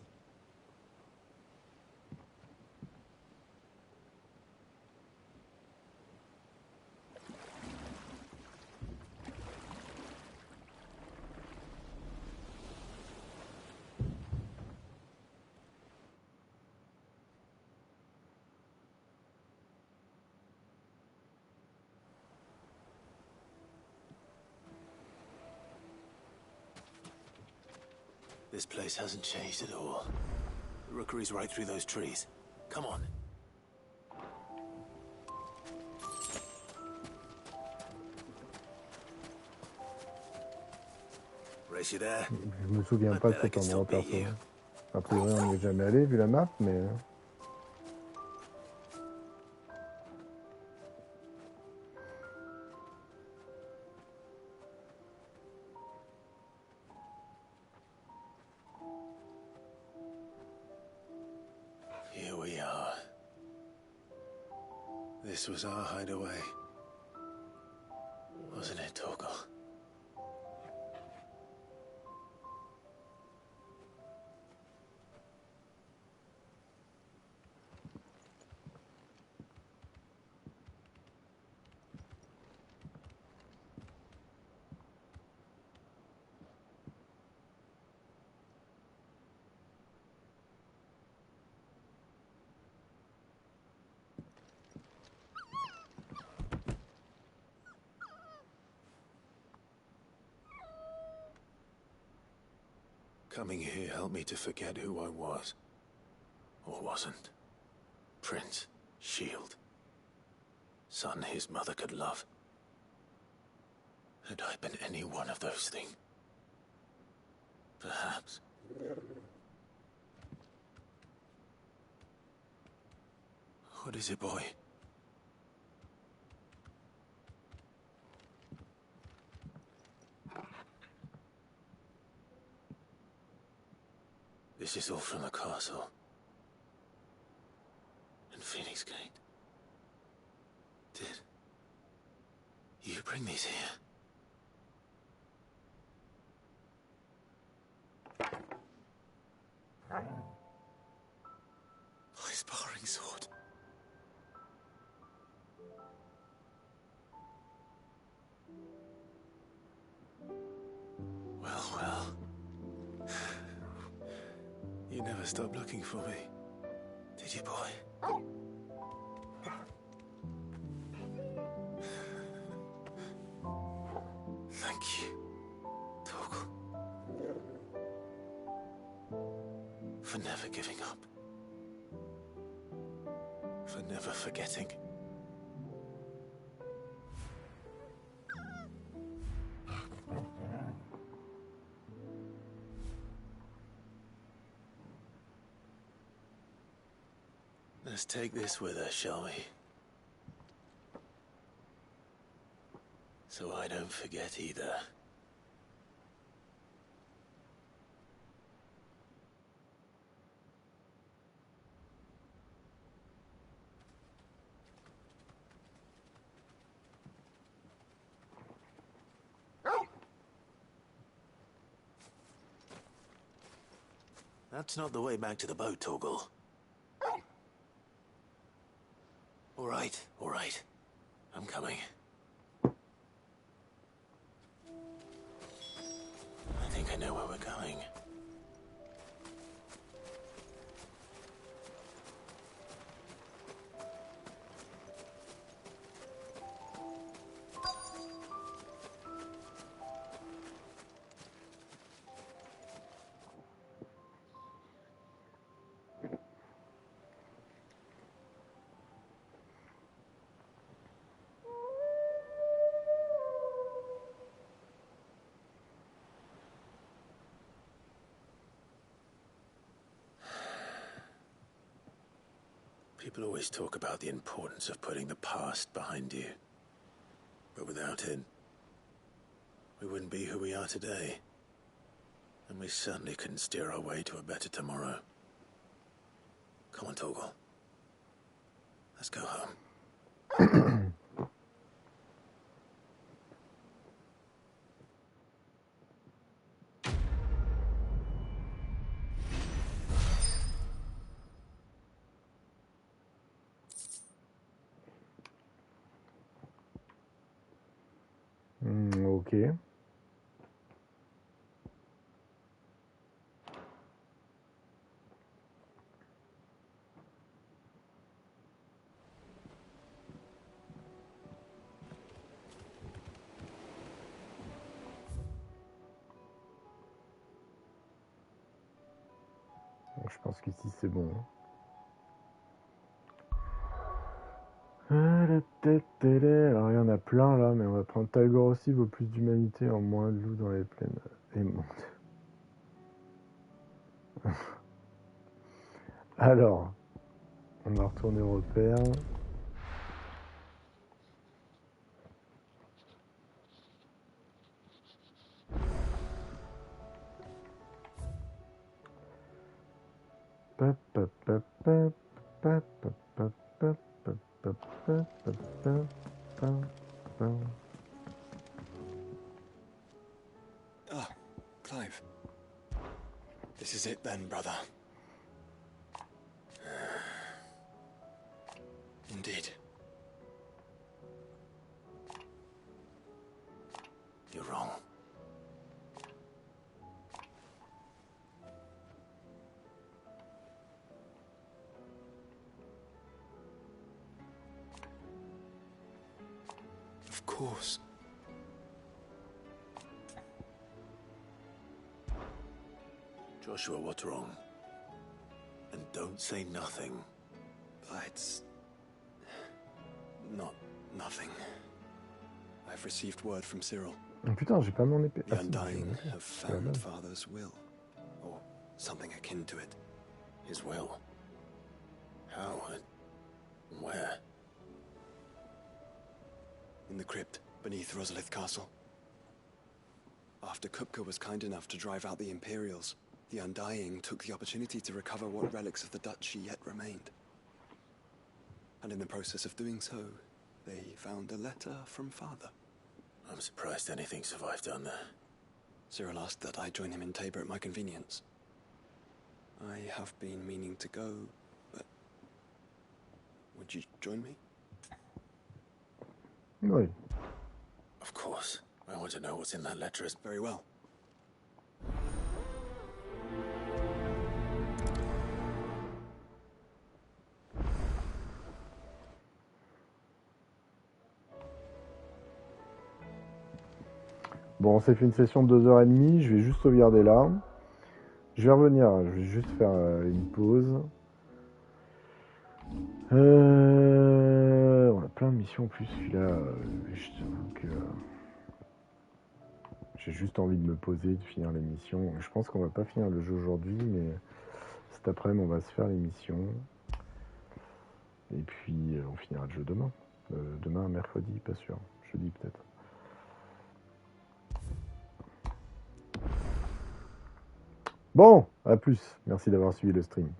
This place hasn't changed at all. The rookery's right through those trees. Come on. Race you there? Je me souviens pas de cet endroit perso. A priori on n'y est jamais allé vu la map, mais... Here we are. This was our hideaway. Wasn't it, Torgal? Coming here helped me to forget who I was. Or wasn't. Prince, shield. Son his mother could love. Had I been any one of those things? Perhaps. What is it, boy? This is all from the castle. And Phoenix Gate. Did you bring these here? My sparring sword. Well, well. You never stopped looking for me, did you, boy? Thank you, Torgal. For never giving up. For never forgetting. Let's take this with us, shall we? So I don't forget either. That's not the way back to the boat, Torgal. All right. I'm coming. I think I know where we're going. People always talk about the importance of putting the past behind you. But without it, we wouldn't be who we are today. And we certainly couldn't steer our way to a better tomorrow. Come on, Torgal. Let's go home. Ok. Je pense qu'ici c'est bon. Alors il y en a plein là, mais on va prendre Talgor aussi, vaut plus d'humanité en moins de loups dans les plaines. Et monte. Alors, on va retourner au repère. Ah, Clive. This is it then, brother. Indeed. You're wrong. Of course. Joshua, what's wrong? And don't say nothing. It's not nothing. I've received word from Cyril. Oh, putain, j'ai pas mon épée. The Undying have found Father's will, or something akin to it. His will? How and where? In the crypt beneath Rosalith Castle. After Kupka was kind enough to drive out the Imperials, the Undying took the opportunity to recover what relics of the Duchy yet remained. And in the process of doing so, they found a letter from Father. I'm surprised anything survived down there. Cyril asked that I join him in Tabor at my convenience. I have been meaning to go, but would you join me? Oui. Of course. I want to know what's in that letter. Very well. Bon, on s'est fait une session de 2h30, je vais juste sauvegarder là. Je vais revenir, je vais juste faire une pause. On a plein de missions en plus, celui-là. J'ai juste envie de me poser, de finir les missions. Je pense qu'on va pas finir le jeu aujourd'hui, mais cet après-midi, on va se faire les missions. Et puis, on finira le jeu demain. Demain, mercredi, pas sûr. Jeudi peut-être. Bon, à plus. Merci d'avoir suivi le stream.